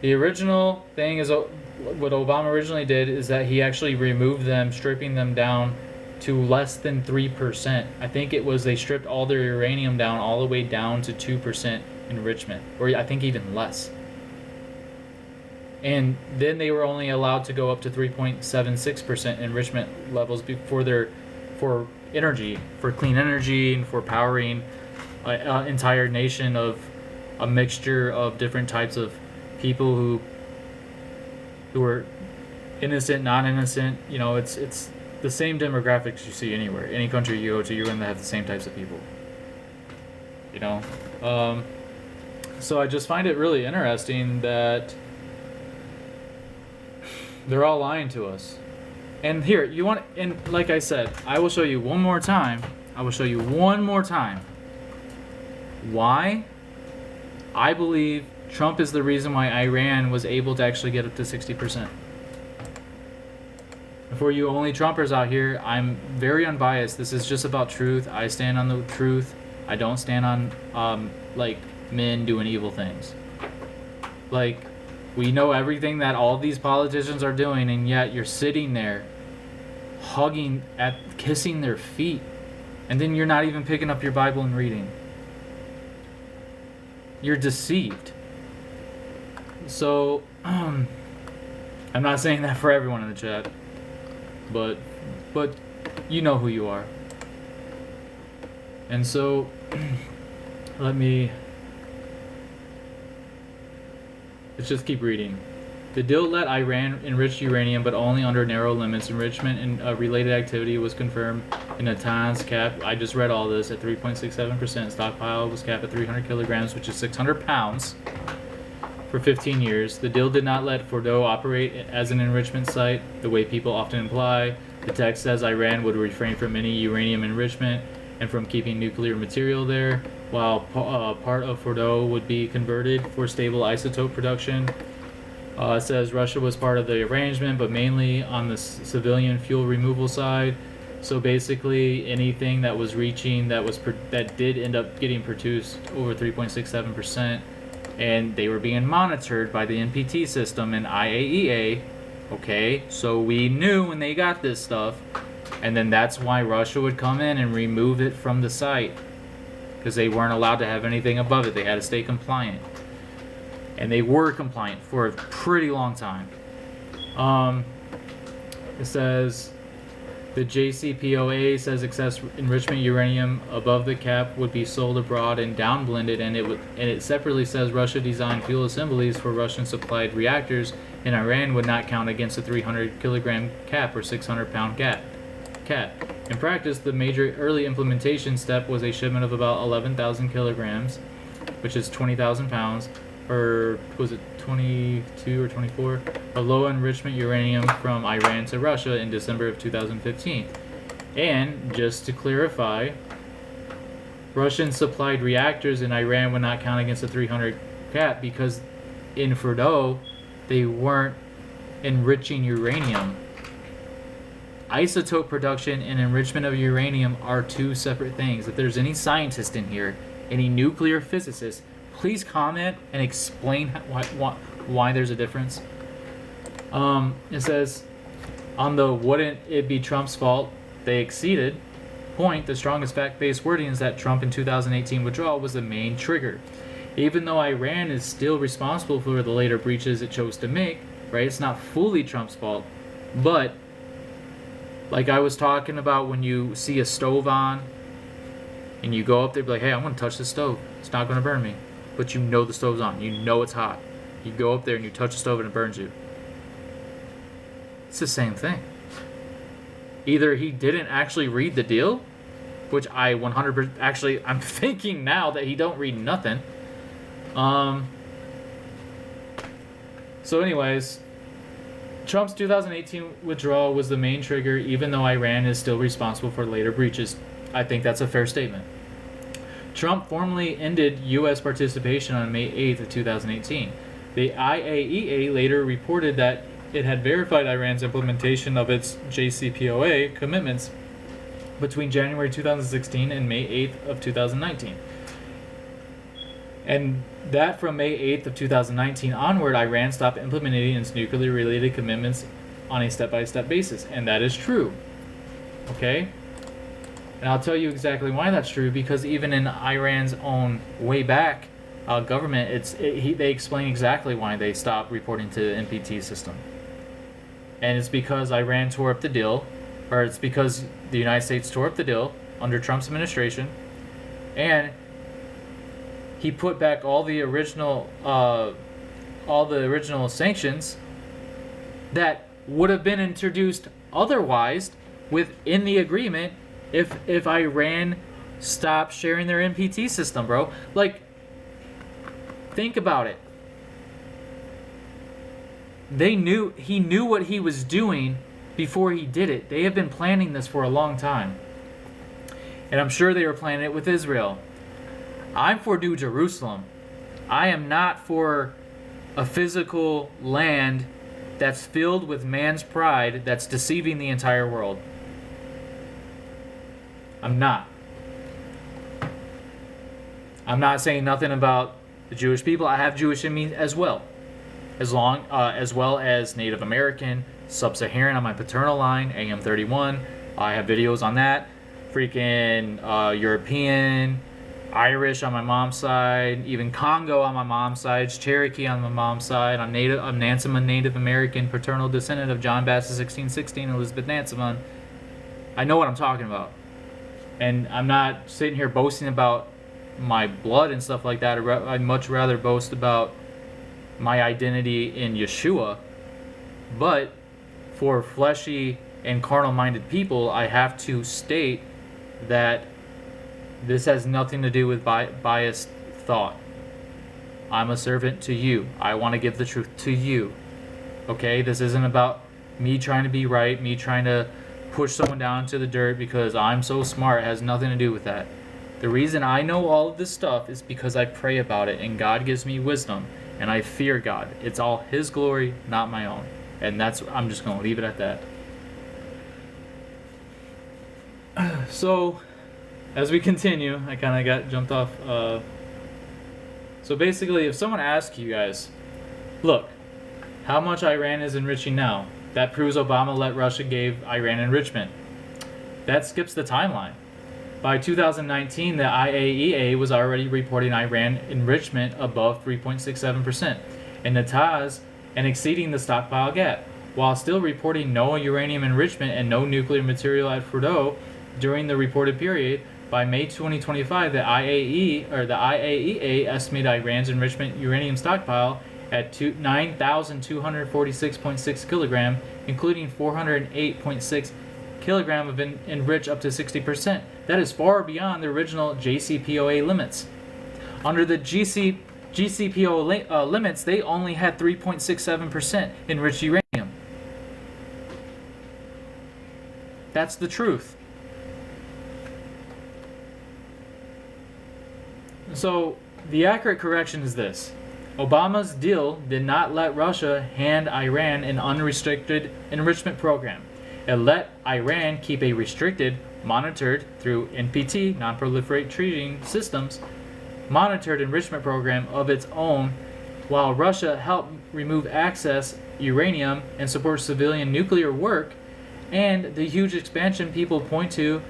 The original thing is, what Obama originally did is that he actually removed them, stripping them down to less than 3%. I think it was they stripped all their uranium down all the way down to 2% enrichment, or I think even less. And then they were only allowed to go up to 3.76% enrichment levels for energy, for clean energy, and for powering an entire nation of a mixture of different types of people who are innocent, non-innocent. You know, it's the same demographics you see anywhere. Any country you go to, you're going to have the same types of people. You know, so I just find it really interesting that they're all lying to us. And here, you want, and like I said, I will show you one more time. I will show you one more time why I believe Trump is the reason why Iran was able to actually get up to 60%. For you only Trumpers out here, I'm very unbiased. This is just about truth. I stand on the truth. I don't stand on like men doing evil things. Like, we know everything that all these politicians are doing, and yet you're sitting there kissing their feet, and then you're not even picking up your Bible and reading. You're deceived. So, I'm not saying that for everyone in the chat, but you know who you are. And so, let's just keep reading. The deal let Iran enrich uranium, but only under narrow limits. Enrichment and related activity was confirmed in Natanz cap. I just read all this at 3.67%. Stockpile was capped at 300 kilograms, which is 600 pounds, for 15 years. The deal did not let Fordo operate as an enrichment site, the way people often imply. The text says Iran would refrain from any uranium enrichment and from keeping nuclear material there, while part of Fordo would be converted for stable isotope production. It says Russia was part of the arrangement, but mainly on the civilian fuel removal side. So basically, anything that was reaching that did end up getting produced over 3.67%, and they were being monitored by the NPT system and IAEA. Okay, so we knew when they got this stuff, and then that's why Russia would come in and remove it from the site, because they weren't allowed to have anything above it. They had to stay compliant. And they were compliant for a pretty long time. It says the JCPOA says excess enrichment uranium above the cap would be sold abroad and downblended, and it separately says Russia designed fuel assemblies for Russian supplied reactors, and Iran would not count against the 300 kilogram cap or 600 pound cap. In practice, the major early implementation step was a shipment of about 11,000 kilograms, which is 20,000 pounds, or was it 22 or 24? of low enrichment uranium from Iran to Russia in December of 2015. And just to clarify, Russian supplied reactors in Iran would not count against the 300 cap because in Fordo they weren't enriching uranium. Isotope production and enrichment of uranium are two separate things. If there's any scientist in here, any nuclear physicist, please comment and explain why there's a difference. It says, on the wouldn't it be Trump's fault they exceeded point, the strongest fact-based wording is that Trump in 2018 withdrawal was the main trigger. Even though Iran is still responsible for the later breaches it chose to make, right? It's not fully Trump's fault, but like I was talking about when you see a stove on and you go up there and be like, hey, I'm going to touch the stove. It's not going to burn me. But you know the stove's on. You know it's hot. You go up there and you touch the stove and it burns you. It's the same thing. Either he didn't actually read the deal, which I 100% actually, I'm thinking now that he don't read nothing. So anyways, Trump's 2018 withdrawal was the main trigger, even though Iran is still responsible for later breaches. I think that's a fair statement. Trump formally ended U.S. participation on May 8th of 2018. The IAEA later reported that it had verified Iran's implementation of its JCPOA commitments between January 2016 and May 8th of 2019. And that from May 8th of 2019 onward, Iran stopped implementing its nuclear-related commitments on a step-by-step basis. And that is true. Okay? And I'll tell you exactly why that's true, because even in Iran's own way back government, they explain exactly why they stopped reporting to the NPT system. And it's because Iran tore up the deal, or it's because the United States tore up the deal under Trump's administration, and he put back all the original sanctions that would have been introduced otherwise within the agreement if Iran stopped sharing their NPT system, bro. Like, think about it. He knew what he was doing before he did it. They have been planning this for a long time. And I'm sure they were planning it with Israel. I'm for New Jerusalem. I am not for a physical land that's filled with man's pride that's deceiving the entire world. I'm not. I'm not saying nothing about the Jewish people. I have Jewish in me as well. As well as Native American, Sub-Saharan on my paternal line, AM31. I have videos on that. Freaking European, Irish on my mom's side, even Congo on my mom's side, Cherokee on my mom's side. I'm Nansemond Native American, paternal descendant of John Bass 1616, Elizabeth Nansemond. I know what I'm talking about. And I'm not sitting here boasting about my blood and stuff like that. I'd much rather boast about my identity in Yeshua. But for fleshy and carnal-minded people, I have to state that this has nothing to do with biased thought. I'm a servant to you. I want to give the truth to you. Okay? This isn't about me trying to be right, me trying to push someone down to the dirt because I'm so smart. It has nothing to do with that. The reason I know all of this stuff is because I pray about it and God gives me wisdom and I fear God. It's all His glory, not my own. And I'm just going to leave it at that. So, as we continue, I kind of got jumped off. So basically, if someone asks you guys, look, how much Iran is enriching now? That proves Obama let Russia gave Iran enrichment. That skips the timeline. By 2019, the IAEA was already reporting Iran enrichment above 3.67% and Natanz and exceeding the stockpile gap, while still reporting no uranium enrichment and no nuclear material at Fordo during the reported period. By May 2025, the IAEA estimated Iran's enrichment uranium stockpile at 9,246.6 kilogram, including 408.6 kilogram of enriched up to 60%. That is far beyond the original JCPOA limits. Under the JCPOA limits, they only had 3.67% enriched uranium. That's the truth. So the accurate correction is this. Obama's deal did not let Russia hand Iran an unrestricted enrichment program. It let Iran keep a restricted, monitored through NPT, non-proliferation systems, monitored enrichment program of its own, while Russia helped remove access uranium and support civilian nuclear work. And the huge expansion people point to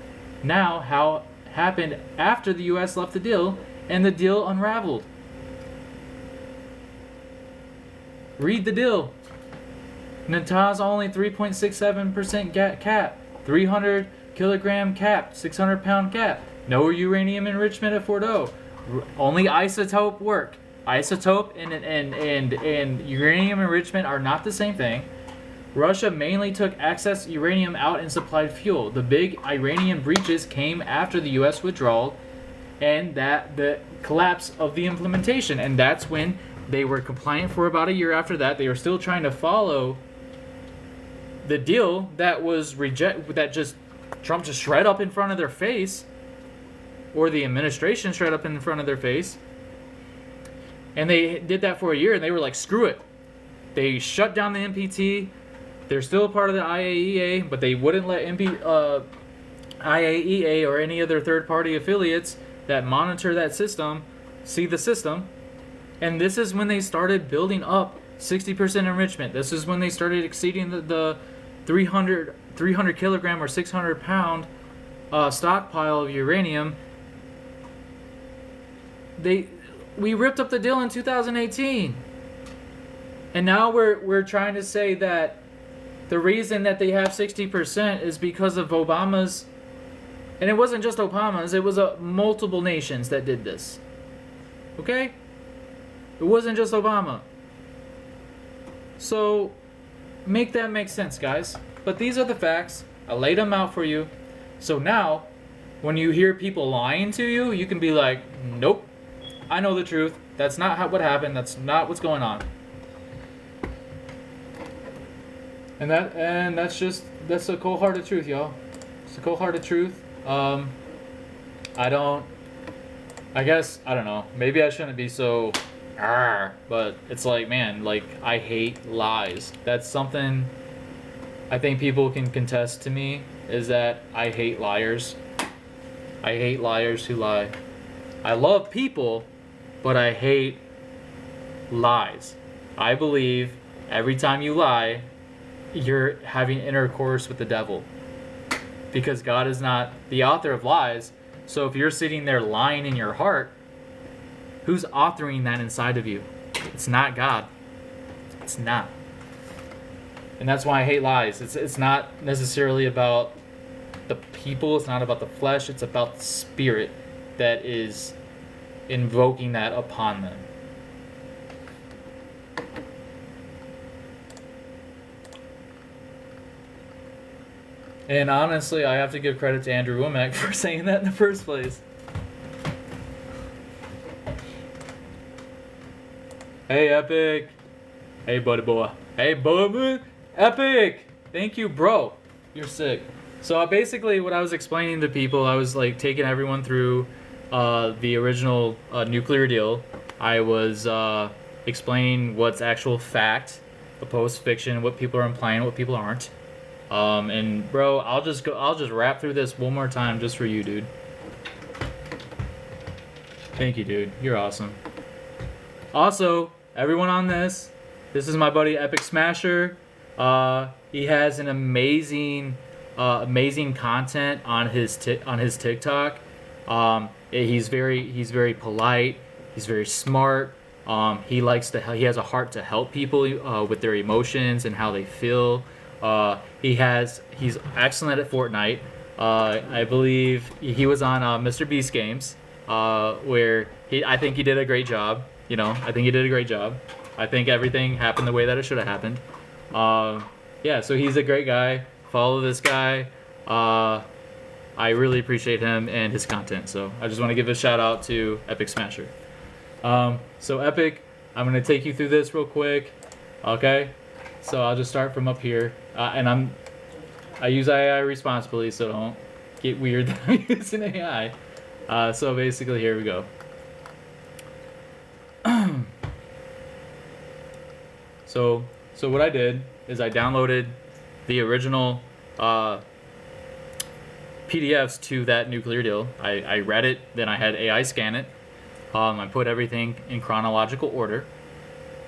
now how happened after the US left the deal and the deal unraveled. Read the deal. Natanz only 3.67% cap, 300 kilogram cap, 600 pound cap, no uranium enrichment at Fordo, only isotope work. Isotope and uranium enrichment are not the same thing. Russia mainly took excess uranium out and supplied fuel. The big Iranian breaches came after the US withdrawal and the collapse of the implementation, and that's when they were compliant for about a year after that. They were still trying to follow the deal that was Trump just shred up in front of their face, or the administration shred up in front of their face. And they did that for a year, and they were like, screw it. They shut down the NPT. They're still a part of the IAEA, but they wouldn't let IAEA or any other third-party affiliates that monitor that system see the system. And this is when they started building up 60% enrichment. This is when they started exceeding the 300 kilogram or 600 pound stockpile of uranium. We ripped up the deal in 2018, and now we're trying to say that the reason that they have 60% is because of Obama's, and it wasn't just Obama's, it was multiple nations that did this. Okay? It wasn't just Obama. So make that make sense, guys. But these are the facts. I laid them out for you. So now, when you hear people lying to you, you can be like, nope, I know the truth. That's not what happened. That's not what's going on. And that's a cold-hearted truth, y'all. It's a cold-hearted truth. I don't know. Maybe I shouldn't be so but it's like, man, like, I hate lies. That's something I think people can contest to me, is that I hate liars. I hate liars who lie. I love people, but I hate lies. I believe every time you lie, you're having intercourse with the devil, because God is not the author of lies. So if you're sitting there lying in your heart, who's authoring that inside of you? It's not God. It's not. And that's why I hate lies. It's not necessarily about the people. It's not about the flesh. It's about the spirit that is invoking that upon them. And honestly, I have to give credit to Andrew Womack for saying that in the first place. Hey, Epic. Hey, buddy boy. Hey, buddy. Epic. Thank you, bro. You're sick. So basically what I was explaining to people, I was like taking everyone through the original nuclear deal. I was explaining what's actual fact, opposed fiction, what people are implying, what people aren't. And bro, I'll just wrap through this one more time just for you, dude. Thank you, dude. You're awesome. Also, everyone on this is my buddy Epic Smasher. He has an amazing content on his TikTok. He's very polite. He's very smart. He has a heart to help people with their emotions and how they feel. He's excellent at Fortnite. I believe he was on Mr. Beast Games, where I think he did a great job. I think he did a great job. I think everything happened the way that it should have happened. Yeah, so he's a great guy. Follow this guy. I really appreciate him and his content. So I just want to give a shout out to Epic Smasher. So Epic, I'm gonna take you through this real quick. Okay, so I'll just start from up here, and I use AI responsibly, so don't get weird that I'm using AI. So basically, here we go. So what I did is I downloaded the original PDFs to that nuclear deal. I read it, then I had AI scan it. I put everything in chronological order,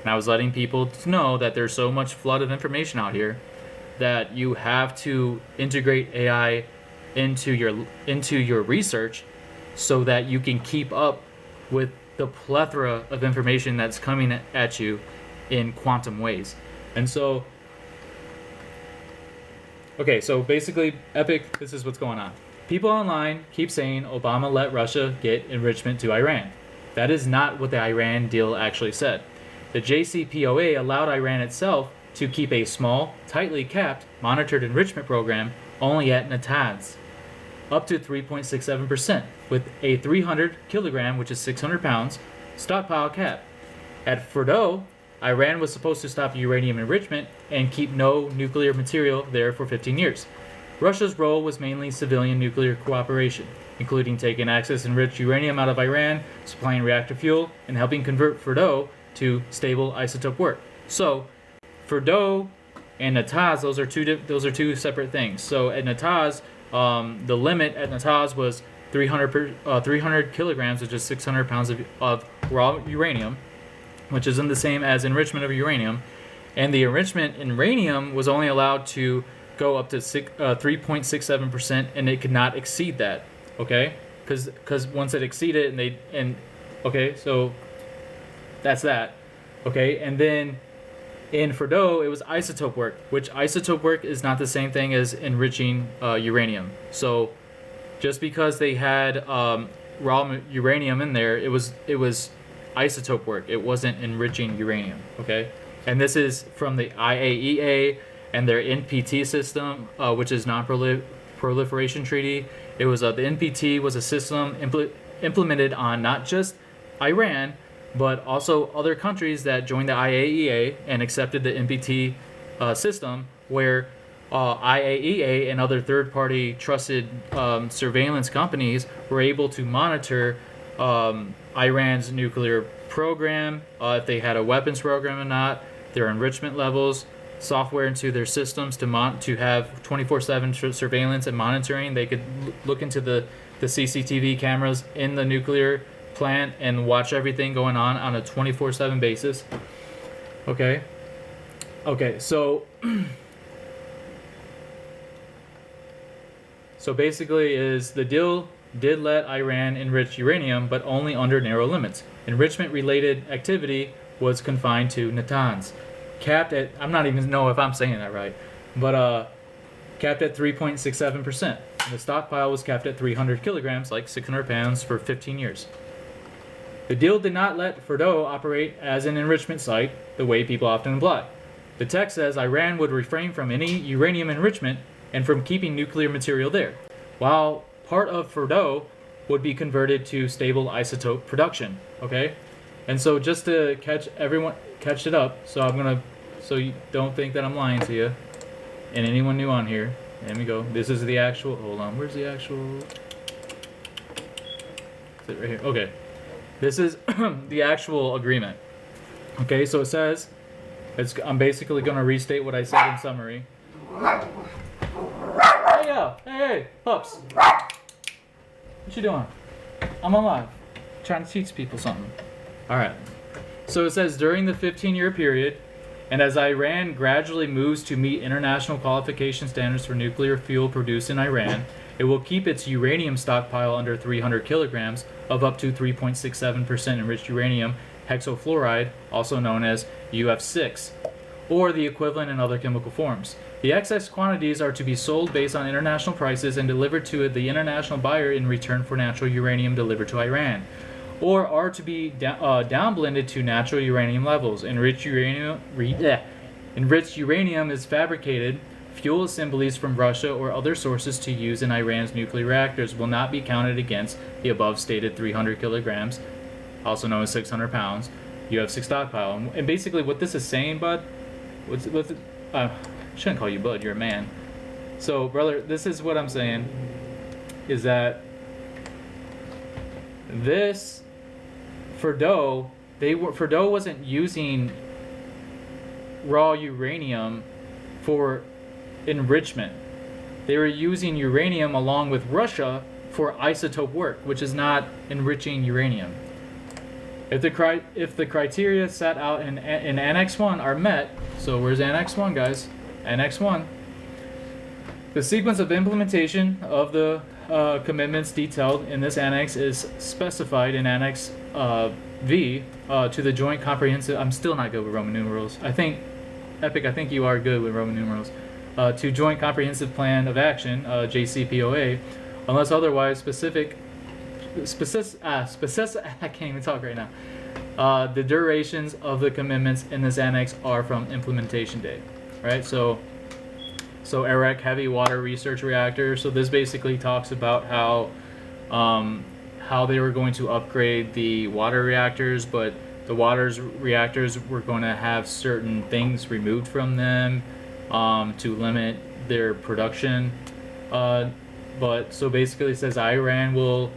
and I was letting people know that there's so much flood of information out here that you have to integrate AI into your research so that you can keep up with the plethora of information that's coming at you in quantum ways. And so, okay, so basically, Epic, this is what's going on. People online keep saying Obama let Russia get enrichment to Iran. That is not what the Iran deal actually said. The JCPOA allowed Iran itself to keep a small, tightly capped, monitored enrichment program only at Natanz, up to 3.67%, with a 300 kilogram, which is 600 pounds, stockpile cap. At Fordow, Iran was supposed to stop uranium enrichment and keep no nuclear material there for 15 years. Russia's role was mainly civilian nuclear cooperation, including taking excess enriched uranium out of Iran, supplying reactor fuel, and helping convert Fordow to stable isotope work. So, Fordow and Natanz, those are two separate things. So at Natanz, the limit at Natanz was 300 kilograms, which is 600 pounds of raw uranium, which isn't the same as enrichment of uranium. And the enrichment in uranium was only allowed to go up to 3.67%, and it could not exceed that. Okay, because once it exceeded, okay, so that's that. Okay, and then in Fordow, it was isotope work, which isotope work is not the same thing as enriching uranium. So just because they had raw uranium in there, it was isotope work. It wasn't enriching uranium. Okay, and this is from the IAEA and their NPT system, which is non-proliferation treaty. It was the NPT was a system implemented on not just Iran, but also other countries that joined the IAEA and accepted the NPT system, where IAEA and other third-party trusted surveillance companies were able to monitor Iran's nuclear program, if they had a weapons program or not, their enrichment levels, software into their systems to have 24/7 surveillance and monitoring. They could look into the CCTV cameras in the nuclear plant and watch everything going on a 24/7 basis. Okay, so basically is the deal did let Iran enrich uranium, but only under narrow limits. Enrichment related activity was confined to Natanz, capped at, I'm not even know if I'm saying that right, but capped at 3.67%. The stockpile was capped at 300 kilograms, like 600 pounds, for 15 years. The deal did not let Fordow operate as an enrichment site the way people often imply. The text says Iran would refrain from any uranium enrichment and from keeping nuclear material there, while part of Fordow would be converted to stable isotope production. Okay, and so just to catch it up, so you don't think that I'm lying to you, and anyone new on here. There we go. This is the actual. Hold on. Where's the actual? Is it right here? Okay. This is the actual agreement. Okay, so it says, I'm basically going to restate what I said in summary. Hey, pups. What you doing? I'm alive. Trying to teach people something. Alright. So it says, during the 15-year period, and as Iran gradually moves to meet international qualification standards for nuclear fuel produced in Iran, it will keep its uranium stockpile under 300 kilograms of up to 3.67% enriched uranium hexafluoride, also known as UF6, or the equivalent in other chemical forms. The excess quantities are to be sold based on international prices and delivered to the international buyer in return for natural uranium delivered to Iran, or are to be downblended to natural uranium levels. Enriched uranium is fabricated. Fuel assemblies from Russia or other sources to use in Iran's nuclear reactors will not be counted against the above stated 300 kilograms also known as 600 pounds. U.S. stockpile. And basically what this is saying, bud, shouldn't call you bud, you're a man. So, brother, this is what I'm saying, is that this, Fordo wasn't using raw uranium for enrichment. They were using uranium along with Russia for isotope work, which is not enriching uranium. If the criteria set out in Annex 1 are met, so where's Annex 1, guys? Annex 1. The sequence of implementation of the commitments detailed in this annex is specified in Annex V to the Joint Comprehensive. I'm still not good with Roman numerals. I think, Epic, I think you are good with Roman numerals. To Joint Comprehensive Plan of Action, JCPOA, unless otherwise I can't even talk right now. The durations of the commitments in this annex are from implementation date, right? So Iraq heavy water research reactor. So this basically talks about how they were going to upgrade the water reactors, but the reactors were going to have certain things removed from them to limit their production. But so basically it says Iran will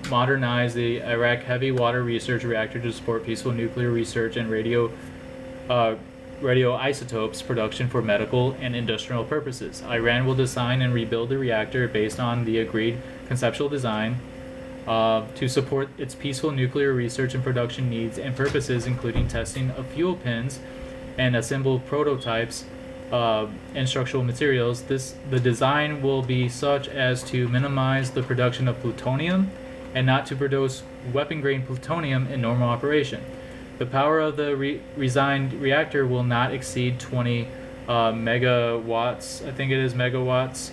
modernize the Iraq heavy water research reactor to support peaceful nuclear research and radioisotopes production for medical and industrial purposes. Iran will design and rebuild the reactor based on the agreed conceptual design to support its peaceful nuclear research and production needs and purposes, including testing of fuel pins and assemble prototypes and structural materials. The design will be such as to minimize the production of plutonium and not to produce weapon-grade plutonium in normal operation. The power of the resigned reactor will not exceed 20 megawatts. I think it is megawatts.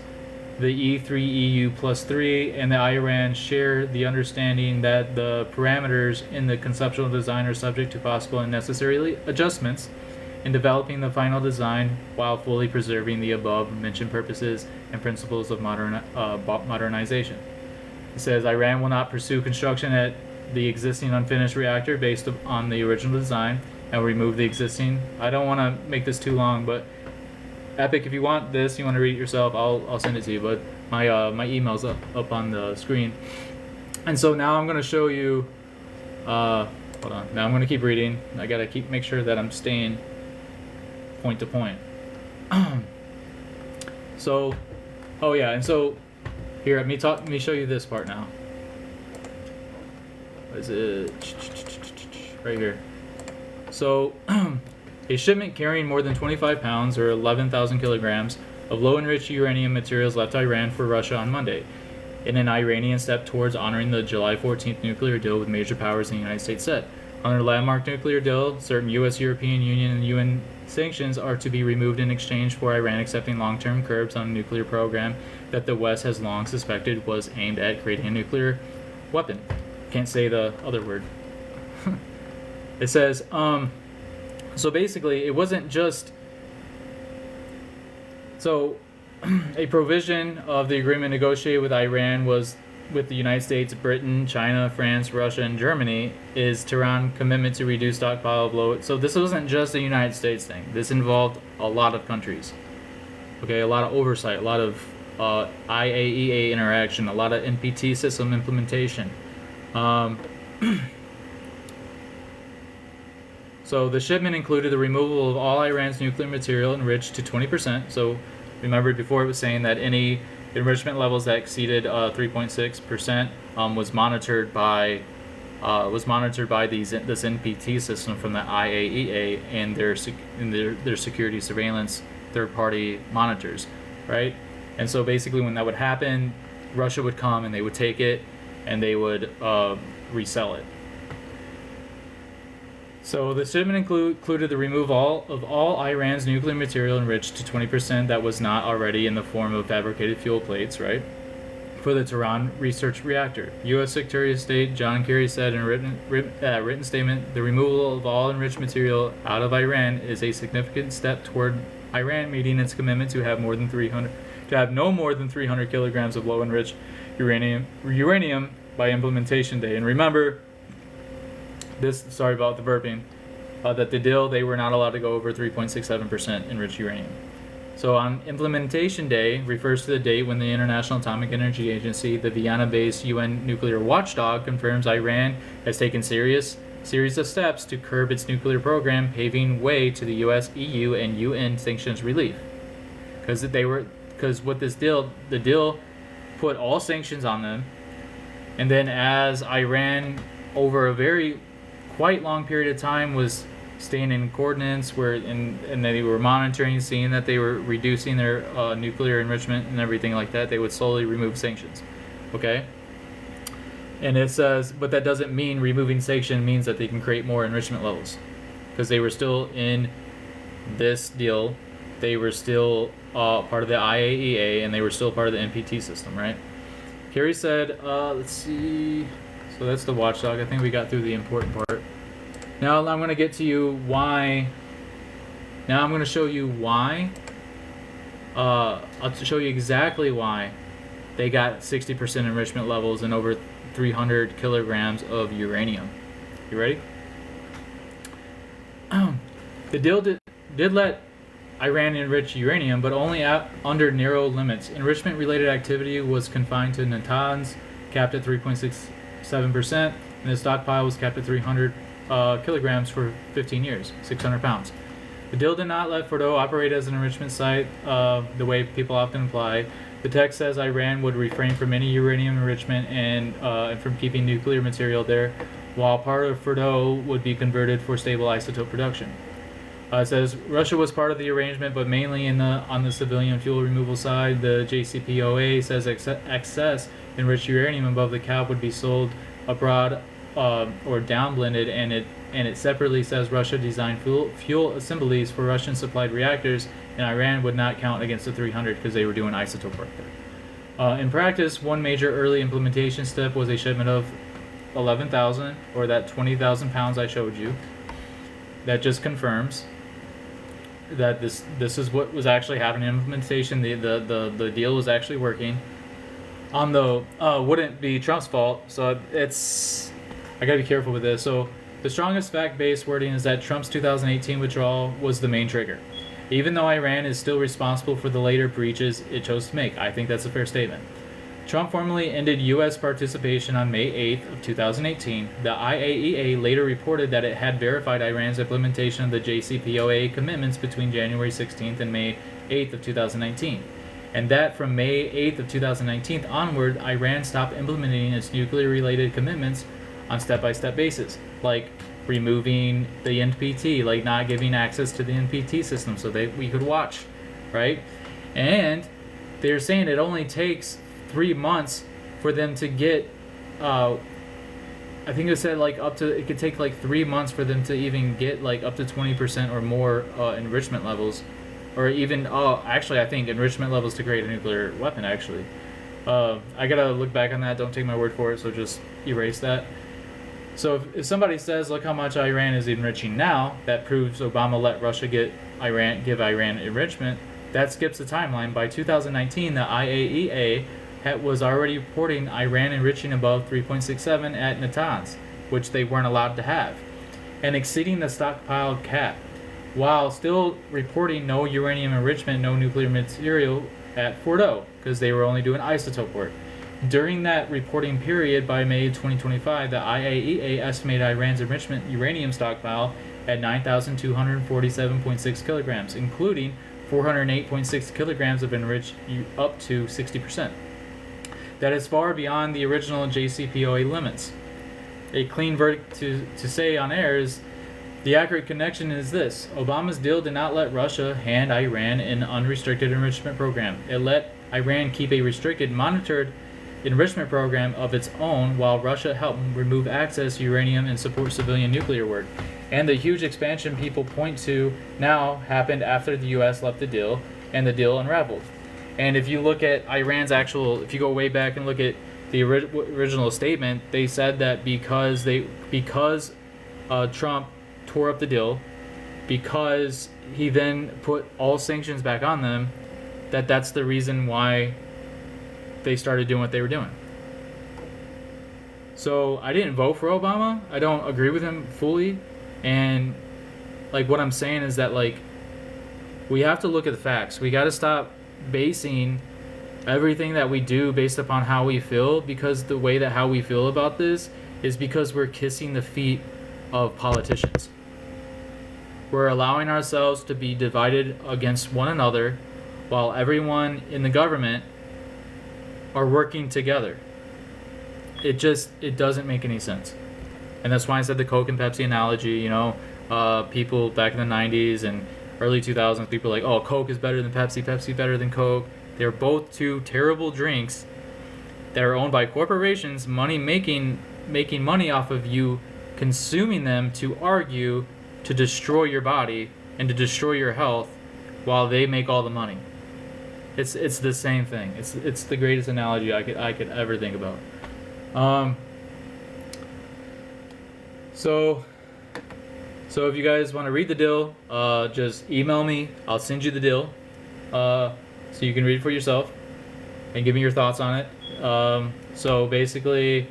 The E3EU plus 3 and the Iran share the understanding that the parameters in the conceptual design are subject to possible and necessary adjustments in developing the final design while fully preserving the above-mentioned purposes and principles of modernization. It says Iran will not pursue construction at the existing unfinished reactor based on the original design and will remove the existing. I don't want to make this too long, but Epic, if you want this, you want to read it yourself, I'll send it to you, but my email's up on the screen. And so now I'm going to show you, hold on, now I'm going to keep reading. I got to make sure that I'm staying point to point. So, oh yeah, and so here, let me show you this part now. What is it? Right here. So, a shipment carrying more than 25 pounds or 11,000 kilograms of low-enriched uranium materials left Iran for Russia on Monday, in an Iranian step towards honoring the July 14th nuclear deal with major powers in the United States set. Under the landmark nuclear deal, certain U.S., European Union, and UN sanctions are to be removed in exchange for Iran accepting long-term curbs on a nuclear program that the West has long suspected was aimed at creating a nuclear weapon. Can't say the other word. It says, so basically, it wasn't just... So, a provision of the agreement negotiated with Iran was with the United States, Britain, China, France, Russia, and Germany is Tehran's commitment to reduce stockpile of low. So this wasn't just a United States thing. This involved a lot of countries. Okay, a lot of oversight, a lot of IAEA interaction, a lot of NPT system implementation. So the shipment included the removal of all Iran's nuclear material enriched to 20%. So remember before it was saying that any enrichment levels that exceeded 3.6% was monitored by this NPT system from the IAEA and their security surveillance third-party monitors, right? And so basically when that would happen, Russia would come and they would take it and they would resell it. So the shipment included the removal of all Iran's nuclear material enriched to 20% that was not already in the form of fabricated fuel plates, right? For the Tehran research reactor. U.S. Secretary of State John Kerry said in a written statement, the removal of all enriched material out of Iran is a significant step toward Iran meeting its commitment to have no more than 300 kilograms of low-enriched uranium by implementation day. And remember, sorry about the burping, that the deal, they were not allowed to go over 3.67% enriched uranium. So on implementation day refers to the date when the International Atomic Energy Agency, the Vienna-based UN nuclear watchdog, confirms Iran has taken series of steps to curb its nuclear program, paving way to the US, EU, and UN sanctions relief. Because with this deal, the deal put all sanctions on them, and then as Iran, over a quite long period of time, was staying in coordinates and they were monitoring, seeing that they were reducing their nuclear enrichment and everything like that, they would slowly remove sanctions. Okay? And it says, but that doesn't mean removing sanction means that they can create more enrichment levels, because they were still in this deal. They were still part of the IAEA, and they were still part of the NPT system, right? Kerry said, let's see. So that's the watchdog. I think we got through the important part. Now I'm going to get to you why. Now I'm going to show you why. I'll show you exactly why they got 60% enrichment levels and over 300 kilograms of uranium. You ready? The deal did let Iran enrich uranium, but only under narrow limits. Enrichment-related activity was confined to Natanz, capped at 3.67%, and the stockpile was capped at 300 kilograms for 15 years, 600 pounds. The deal did not let Fordo operate as an enrichment site the way people often imply. The text says Iran would refrain from any uranium enrichment and from keeping nuclear material there, while part of Fordo would be converted for stable isotope production. It says Russia was part of the arrangement, but mainly on the civilian fuel removal side. The JCPOA says excess enriched uranium above the cap would be sold abroad or downblended, and it separately says Russia designed fuel assemblies for Russian supplied reactors, and Iran would not count against the 300 because they were doing isotope work there. In practice, one major early implementation step was a shipment of 11,000, or that 20,000 pounds I showed you. That just confirms that this is what was actually happening in implementation. The deal was actually working. Wouldn't be Trump's fault, so I gotta be careful with this. So the strongest fact-based wording is that Trump's 2018 withdrawal was the main trigger, even though Iran is still responsible for the later breaches it chose to make. I think that's a fair statement. Trump formally ended U.S. participation on May 8th of 2018. The IAEA later reported that it had verified Iran's implementation of the JCPOA commitments between January 16th and May 8th of 2019, and that from May 8th of 2019 onward, Iran stopped implementing its nuclear-related commitments on step-by-step basis, like removing the NPT, like not giving access to the NPT system so we could watch, right? And they're saying it only takes 3 months for them to get, I think it said it could take like 3 months for them to even get like up to 20% or more enrichment levels, or even, actually I think enrichment levels to create a nuclear weapon actually. I gotta look back on that, don't take my word for it, so just erase that. So if somebody says, look how much Iran is enriching now, that proves Obama let Russia give Iran enrichment, that skips the timeline. By 2019, the IAEA was already reporting Iran enriching above 3.67 at Natanz, which they weren't allowed to have, and exceeding the stockpile cap, while still reporting no uranium enrichment, no nuclear material at Fordo, because they were only doing isotope work. During that reporting period, by May 2025, the IAEA estimated Iran's enrichment uranium stockpile at 9,247.6 kilograms, including 408.6 kilograms of enriched up to 60%. That is far beyond the original JCPOA limits. A clean verdict to say on air is the accurate connection is this: Obama's deal did not let Russia hand Iran an unrestricted enrichment program. It let Iran keep a restricted, monitored enrichment program of its own, while Russia helped remove access to uranium and support civilian nuclear work. And the huge expansion people point to now happened after the U.S. left the deal, and the deal unraveled. And if you look at Iran's if you go way back and look at the original statement, they said that because Trump tore up the deal, because he then put all sanctions back on them, that's the reason why they started doing what they were doing. So I didn't vote for Obama. I don't agree with him fully. And like what I'm saying is that like we have to look at the facts. We got to stop basing everything that we do based upon how we feel, because the way that how we feel about this is because we're kissing the feet of politicians. We're allowing ourselves to be divided against one another while everyone in the government are working together. It doesn't make any sense. And that's why I said the Coke and Pepsi analogy. You know, people back in the 90s and early 2000s, people were like, oh, Coke is better than Pepsi, Pepsi better than Coke. They're both two terrible drinks that are owned by corporations, making money off of you consuming them to argue, to destroy your body and to destroy your health, while they make all the money. It's the same thing. It's the greatest analogy I could ever think about. So if you guys want to read the deal, just email me. I'll send you the deal, so you can read it for yourself and give me your thoughts on it. So basically,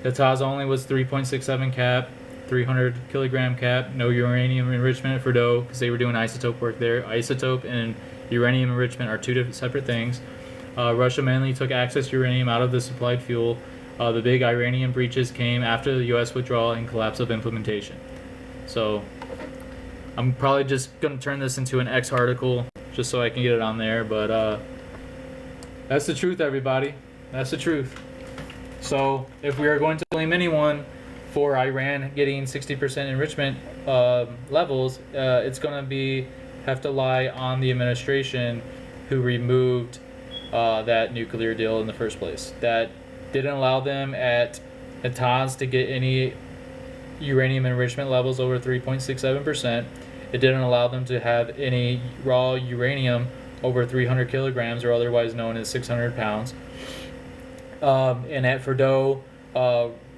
the TAS only was 3.67 cap, 300 kilogram cap, no uranium enrichment at Fordo, because they were doing isotope work there. Isotope and uranium enrichment are two different separate things. Russia mainly took excess uranium out of the supplied fuel. The big Iranian breaches came after the U.S. withdrawal and collapse of implementation. So I'm probably just going to turn this into an X article just so I can get it on there. But that's the truth, everybody. That's the truth. So if we are going to blame anyone for Iran getting 60% enrichment levels, it's going to have to lie on the administration who removed that nuclear deal in the first place. That didn't allow them at TAS to get any uranium enrichment levels over 3.67%. It didn't allow them to have any raw uranium over 300 kilograms, or otherwise known as 600 pounds. And at Fordo,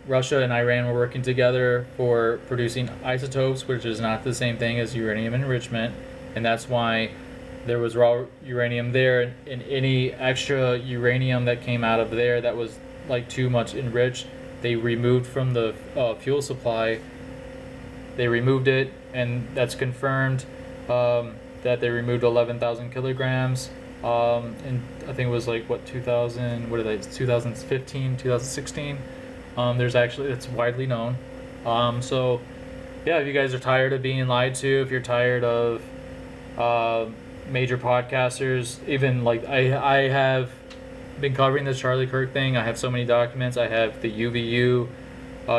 Russia and Iran were working together for producing isotopes, which is not the same thing as uranium enrichment, and that's why there was raw uranium there, and any extra uranium that came out of there that was like too much enriched, they removed from the fuel supply. They removed it, and that's confirmed that they removed 11,000 kilograms. And I think it was like 2015, 2016. There's actually, it's widely known. So yeah, if you guys are tired of being lied to, if you're tired of major podcasters, even like I have been covering this Charlie Kirk thing. I have so many documents. I have the UVU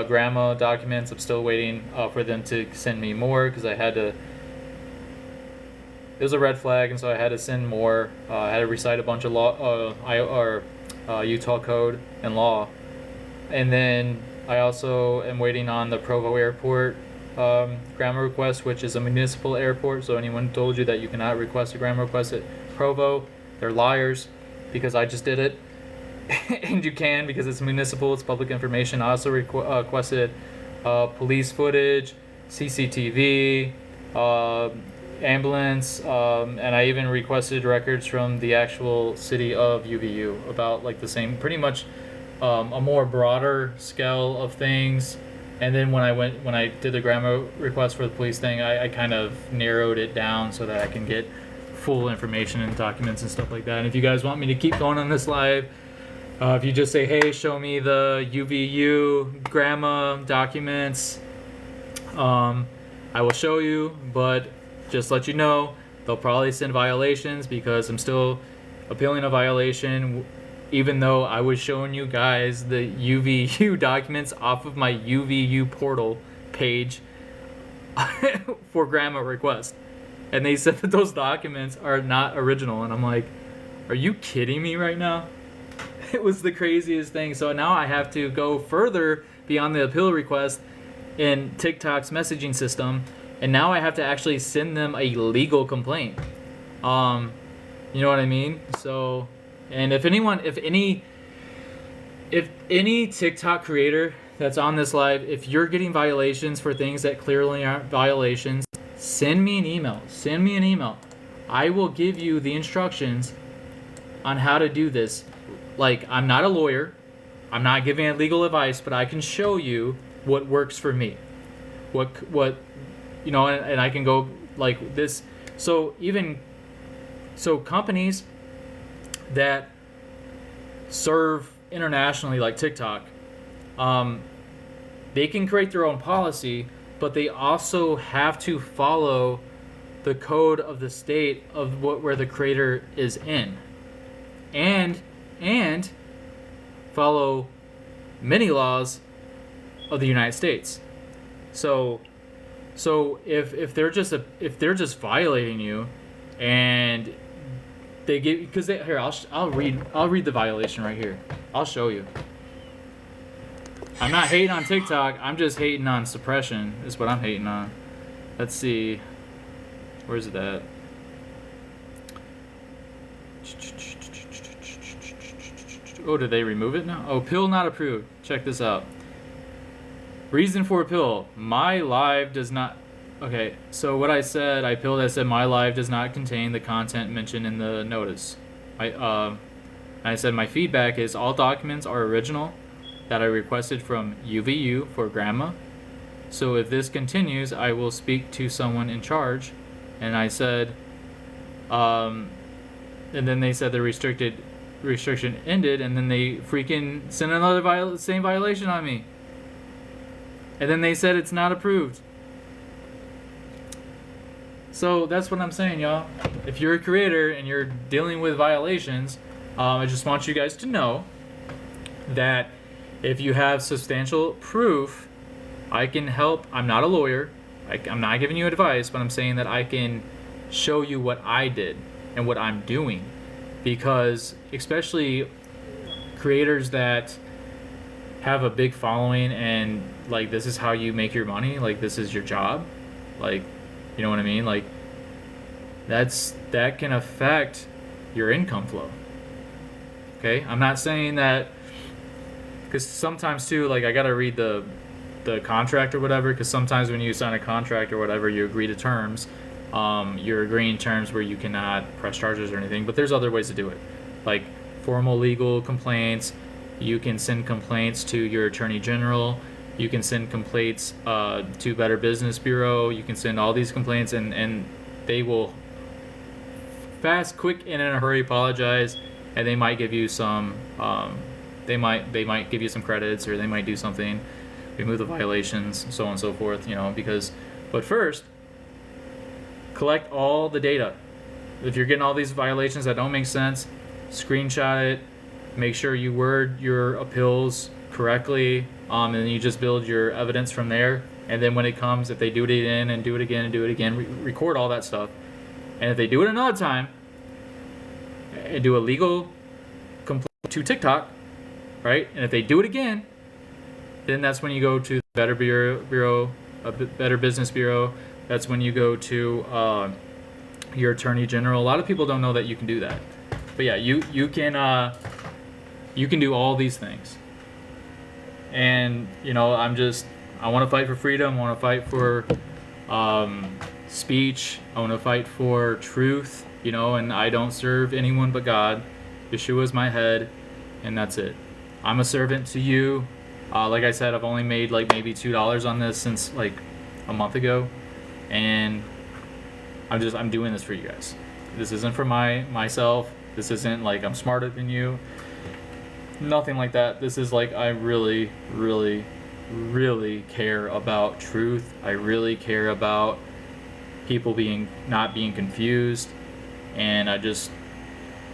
grandma documents. I'm still waiting for them to send me more, because I had to, it was a red flag, and so I had to send more. I had to recite a bunch of law, Utah code and law. And then I also am waiting on the Provo Airport grandma request, which is a municipal airport. So anyone told you that you cannot request a grandma request at Provo, they're liars, because I just did it. And you can, because it's municipal, it's public information. I also requested police footage, CCTV, ambulance, and I even requested records from the actual city of UVU about like the same, pretty much a more broader scale of things. And then when I did the grandma request for the police thing, I kind of narrowed it down so that I can get full information and documents and stuff like that. And if you guys want me to keep going on this live, if you just say, hey, show me the UVU grandma documents, I will show you. But just let you know, they'll probably send violations, because I'm still appealing a violation, even though I was showing you guys the UVU documents off of my UVU portal page for grandma request. And they said that those documents are not original. And I'm like, are you kidding me right now? It was the craziest thing. So now I have to go further beyond the appeal request in TikTok's messaging system. And now I have to actually send them a legal complaint. You know what I mean? So, and if any TikTok creator that's on this live, if you're getting violations for things that clearly aren't violations, send me an email. Send me an email. I will give you the instructions on how to do this. Like, I'm not a lawyer. I'm not giving legal advice, but I can show you what works for me. What you know, and I can go like this. So companies that serve internationally, like TikTok, they can create their own policy, but they also have to follow the code of the state of where the creator is in, and follow many laws of the United States. So if they're just violating you, and they give, because here I'll read the violation right here. I'll show you. I'm not hating on TikTok. I'm just hating on suppression. Is what I'm hating on. Let's see. Where's it at? Oh, did they remove it now? Oh, pill not approved. Check this out. Reason for appeal. My live does not... Okay, so what I said, I said my live does not contain the content mentioned in the notice. I said my feedback is all documents are original that I requested from UVU for grandma. So if this continues, I will speak to someone in charge. And I said, and then they said the restriction ended, and then they freaking sent another same violation on me. And then they said it's not approved. So that's what I'm saying, y'all. If you're a creator and you're dealing with violations, I just want you guys to know that if you have substantial proof, I can help. I'm not a lawyer. I'm not giving you advice, but I'm saying that I can show you what I did and what I'm doing. Because especially creators that have a big following and like this is how you make your money, like this is your job, like, you know what I mean? Like that can affect your income flow. Okay? I'm not saying that, because sometimes too, like I gotta read the contract or whatever, because sometimes when you sign a contract or whatever, you agree to terms. You're agreeing terms where you cannot press charges or anything, but there's other ways to do it, like formal legal complaints. You can send complaints to your attorney general. You can send complaints to Better Business Bureau. You can send all these complaints, and they will fast, quick, and in a hurry apologize, and they might give you some. They might give you some credits, or they might do something, remove the violations, so on and so forth. You know, but first, collect all the data. If you're getting all these violations that don't make sense, screenshot it. Make sure you word your appeals correctly, and then you just build your evidence from there. And then when it comes, if they do it again and do it again and do it again, record all that stuff. And if they do it another time, and do a legal complaint to TikTok, right? And if they do it again, then that's when you go to the Better Better Business Bureau. That's when you go to your attorney general. A lot of people don't know that you can do that, but yeah, you can do all these things. And you know, I want to fight for freedom. I want to fight for speech. I want to fight for truth. You know, and I don't serve anyone but God. Yeshua is my head, and that's it. I'm a servant to you. Like I said, I've only made like maybe $2 on this since like a month ago, and I'm doing this for you guys. This isn't for myself. This isn't like I'm smarter than you. Nothing like that. This is like I really, really, really care about truth. I really care about people not being confused, and I just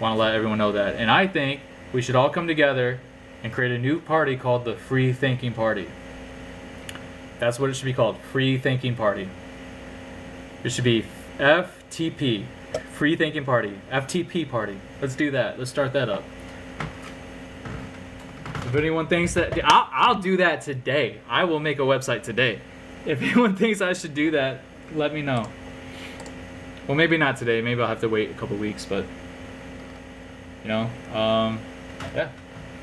want to let everyone know that. And I think we should all come together and create a new party called the Free Thinking Party. That's what it should be called, Free Thinking Party. It should be FTP, Free Thinking Party, FTP Party. Let's do that. Let's start that up. If anyone thinks that, I'll do that today. I will make a website today. If anyone thinks I should do that, let me know. Well, maybe not today. Maybe I'll have to wait a couple weeks, but you know, yeah.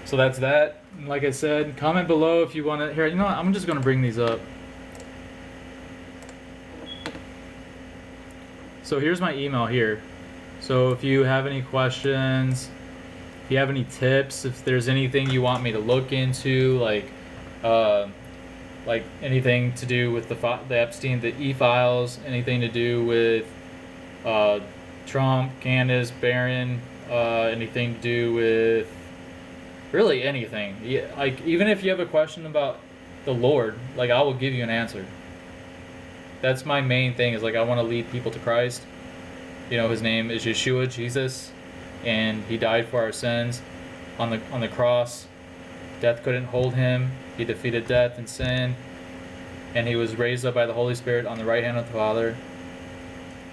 So that's that. Like I said, comment below if you want to. Here, you know what? I'm just gonna bring these up. So here's my email here. So if you have any questions, if you have any tips, if there's anything you want me to look into, like anything to do with the Epstein, the e-files, anything to do with Trump, Candace, Barron, anything to do with really anything. Yeah, like even if you have a question about the Lord, like I will give you an answer. That's my main thing, is like I want to lead people to Christ. You know, his name is Yeshua, Jesus, and he died for our sins on the cross. Death couldn't hold him. He defeated death and sin, and he was raised up by the Holy Spirit on the right hand of the Father,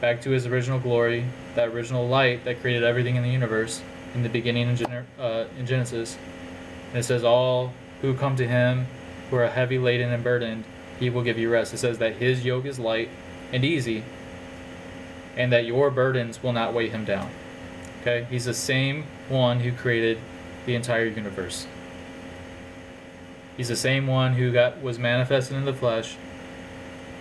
back to his original glory, that original light that created everything in the universe in the beginning in Genesis. And it says, all who come to him who are heavy laden and burdened, he will give you rest. It says that his yoke is light and easy, and that your burdens will not weigh him down. Okay? He's the same one who created the entire universe. He's the same one who was manifested in the flesh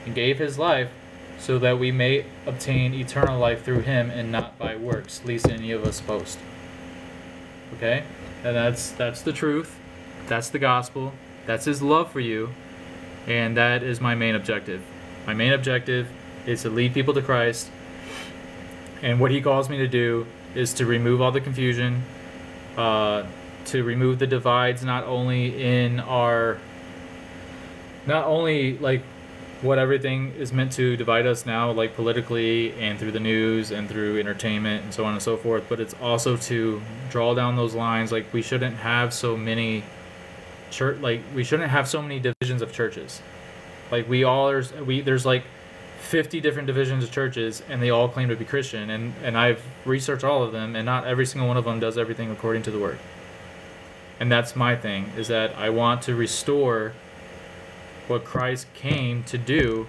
and gave his life so that we may obtain eternal life through him and not by works, lest any of us boast. Okay? And that's the truth. That's the gospel. That's his love for you. And that is my main objective. My main objective is to lead people to Christ. And what he calls me to do is to remove all the confusion, to remove the divides, not only like what everything is meant to divide us now, like politically and through the news and through entertainment and so on and so forth, but it's also to draw down those lines. Like we shouldn't have so many divisions of churches. Like there's like 50 different divisions of churches, and they all claim to be Christian, and I've researched all of them, and not every single one of them does everything according to the word. And that's my thing, is that I want to restore what Christ came to do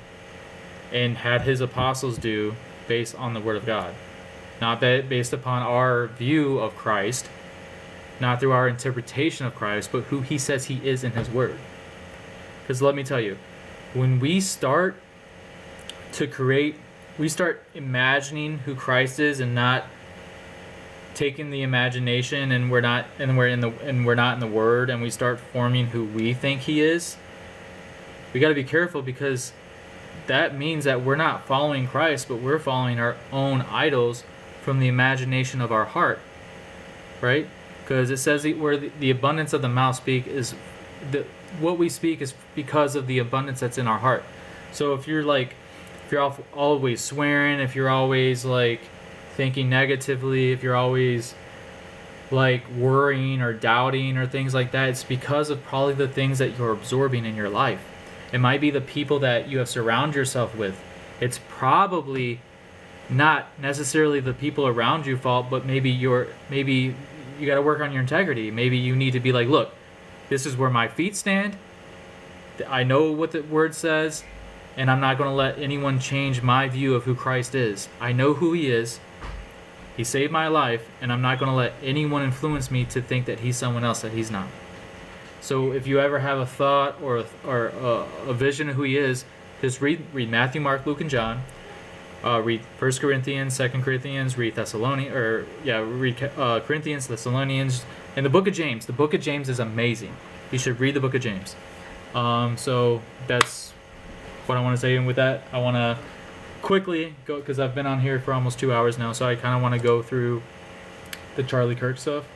and had his apostles do based on the word of God. Not based upon our view of Christ, not through our interpretation of Christ, but who he says he is in his word. Because let me tell you, when we start imagining who Christ is and not taking the imagination, and we're not in the word, and we start forming who we think he is, we got to be careful, because that means that we're not following Christ, but we're following our own idols from the imagination of our heart, right? Because it says where the abundance of the mouth what we speak is because of the abundance that's in our heart. So if you're always swearing, if you're always like thinking negatively, if you're always like worrying or doubting or things like that, it's because of probably the things that you're absorbing in your life. It might be the people that you have surrounded yourself with. It's probably not necessarily the people around you fault, but maybe you got to work on your integrity. Maybe you need to be like, look, this is where my feet stand. I know what the word says, and I'm not going to let anyone change my view of who Christ is. I know who he is. He saved my life, and I'm not going to let anyone influence me to think that he's someone else that he's not. So if you ever have a thought or a vision of who he is, just read Matthew, Mark, Luke, and John. Read 1 Corinthians, 2 Corinthians, read Corinthians, Thessalonians, and the book of James. The book of James is amazing. You should read the book of James. So that's what I want to say. And with that, I want to quickly go, because I've been on here for almost 2 hours now, so I kind of want to go through the Charlie Kirk stuff.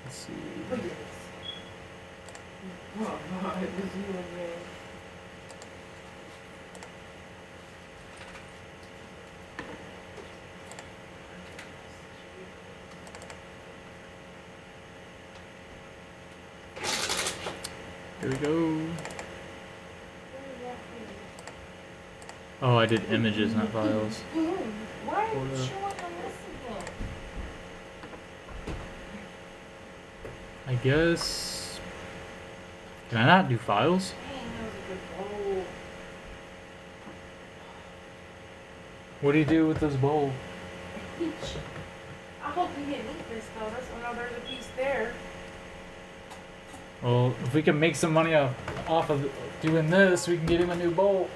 Let's see. Oh, God, it was you and me. Here we go. Oh, I did images, not files. Why are you showing the list again? I guess. Can I not do files? Dang, that was a good bowl. What do you do with this bowl? I hope you didn't eat this though. That's, oh no, there's a piece there. Well, if we can make some money off of doing this, we can get him a new bolt.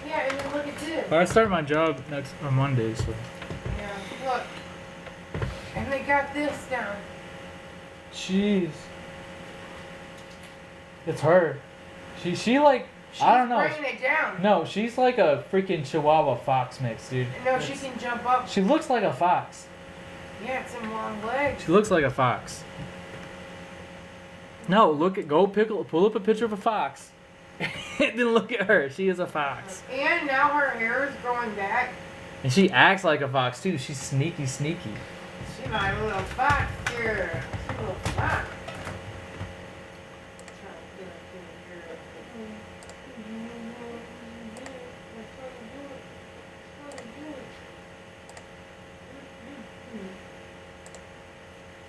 Yeah, and then look at this. But I start my job on Monday, so. Yeah, look. And they got this down. Jeez. It's her. She like, She's I don't know. bringing it down. No, she's like a freaking Chihuahua fox mix, dude. No, she can jump up. She looks like a fox. Yeah, it's some long legs. She looks like a fox. No, pull up a picture of a fox. Then look at her. She is a fox. And now her hair is growing back. And she acts like a fox too. She's sneaky. She's my little fox here. She's a little fox.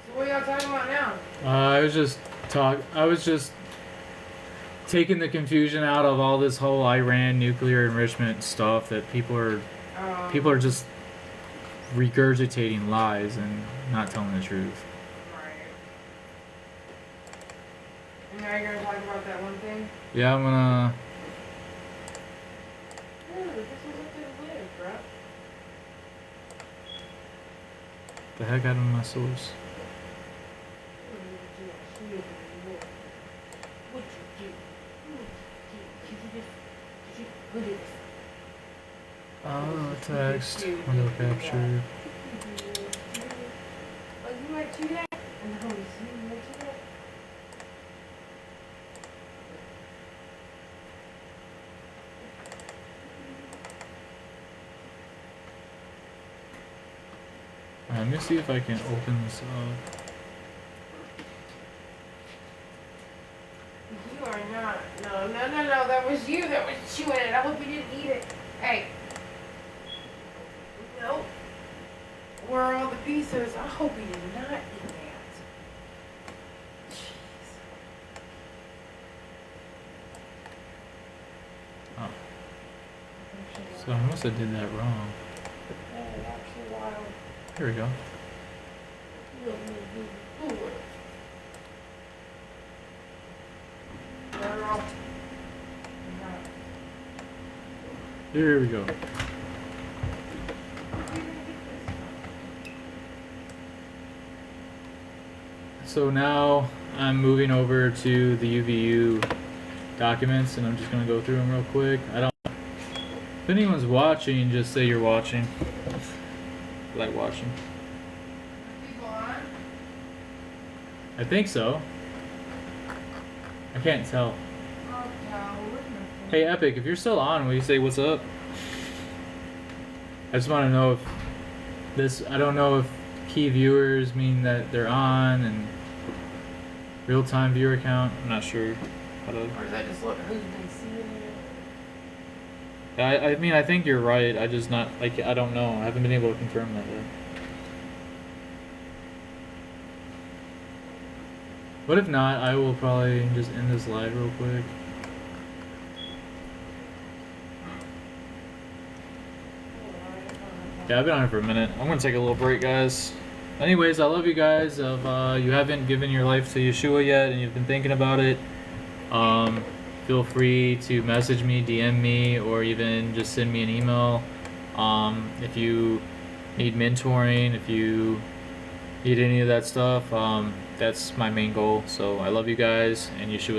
So what are y'all talking about now? I was just taking the confusion out of all this whole Iran nuclear enrichment stuff that people are just regurgitating lies and not telling the truth. Right. And now you're gonna talk about that one thing? Yeah, I'm gonna. Ooh, this was a good live, bro. The heck out of my source. Text, window capture. Oh, you might do that? No, you might do that? Let me see if I can open this up. You are not. No. That was you that was chewing it. I hope you didn't eat it. Hey. Nope. Where are all the pieces? I hope you did not eat that. Jeez. Oh. So I must have did that wrong. Yeah, actually wild. Here we go. Here we go. So now I'm moving over to the UVU documents and I'm just going to go through them real quick. If anyone's watching, just say you're watching. Like watching. People on? I think so. I can't tell. Oh, no. Where's my phone? Hey Epic, if you're still on, will you say what's up? I just want to know if I don't know if key viewers mean that they're on and real-time viewer count. I'm not sure how to. Or is that just look who's been seeing it? I mean, I think you're right. I just not like I don't know. I haven't been able to confirm that yet. What if not? I will probably just end this live real quick. Yeah, I've been on it for a minute. I'm gonna take a little break, guys. Anyways, I love you guys. If you haven't given your life to Yeshua yet and you've been thinking about it, feel free to message me, DM me, or even just send me an email. If you need mentoring, if you need any of that stuff, that's my main goal. So I love you guys, and Yeshua